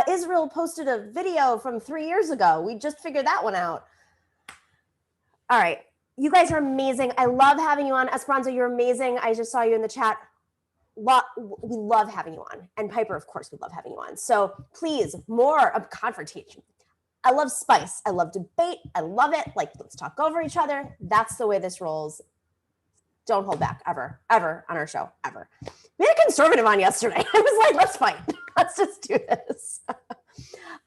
[SPEAKER 2] Israel posted a video from 3 years ago. We just figured that one out. All right, you guys are amazing. I love having you on. Esperanza, you're amazing. I just saw you in the chat. We love having you on. And Piper, of course, we love having you on. So please, more of confrontation. I love spice. I love debate. I love it. Like, let's talk over each other. That's the way this rolls. Don't hold back ever on our show, ever. We had a conservative on yesterday. I was like, let's fight. Let's just do this.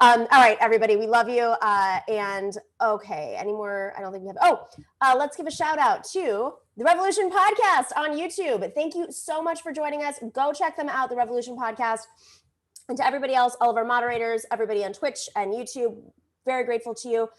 [SPEAKER 2] All right, everybody, we love you. And okay, any more? I don't think we have. Let's give a shout out to the Revolution Podcast on YouTube. Thank you so much for joining us. Go check them out, the Revolution Podcast. And to everybody else, all of our moderators, everybody on Twitch and YouTube, very grateful to you.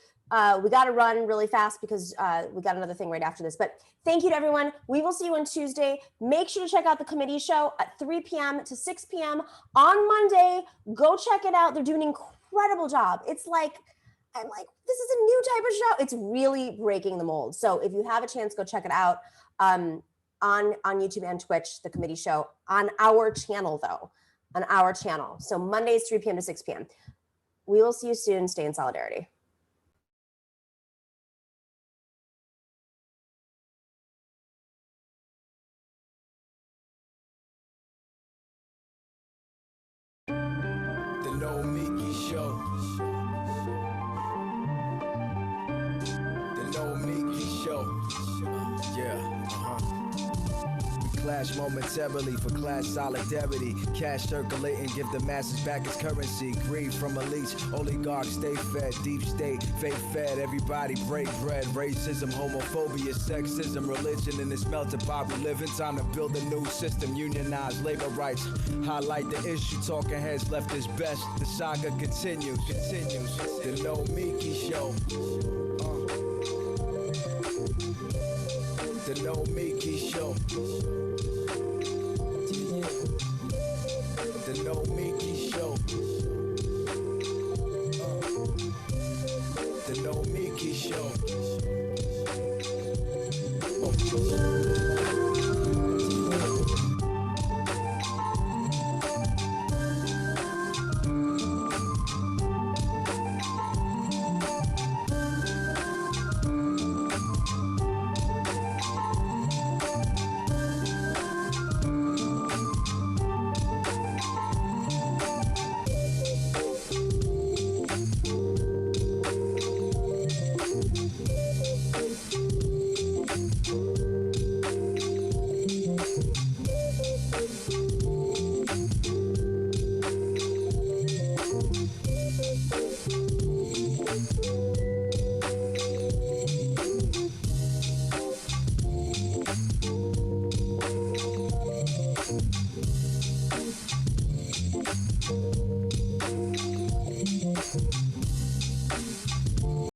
[SPEAKER 2] We got to run really fast because we got another thing right after this. But thank you to everyone. We will see you on Tuesday. Make sure to check out the committee show at 3 p.m. to 6 p.m. on Monday. Go check it out. They're doing an incredible job. I'm like, this is a new type of show. It's really breaking the mold. So if you have a chance, go check it out on YouTube and Twitch, the committee show, on our channel, though, on our channel. So Mondays, 3 p.m. to 6 p.m. We will see you soon. Stay in solidarity.
[SPEAKER 1] The Nomiki Show. The Nomiki Show. Yeah. We clash momentarily for class solidarity. Cash circulating, give the masses back its currency. Greed from elites, oligarchs stay fed. Deep state, fake fed. Everybody break bread. Racism, homophobia, sexism, religion in this melting pot we live in. Time to build a new system, unionize labor rights. Highlight the issue, talking heads left is best. The saga continues. The Nomiki Show. The Nomiki Show. The Nomiki Show.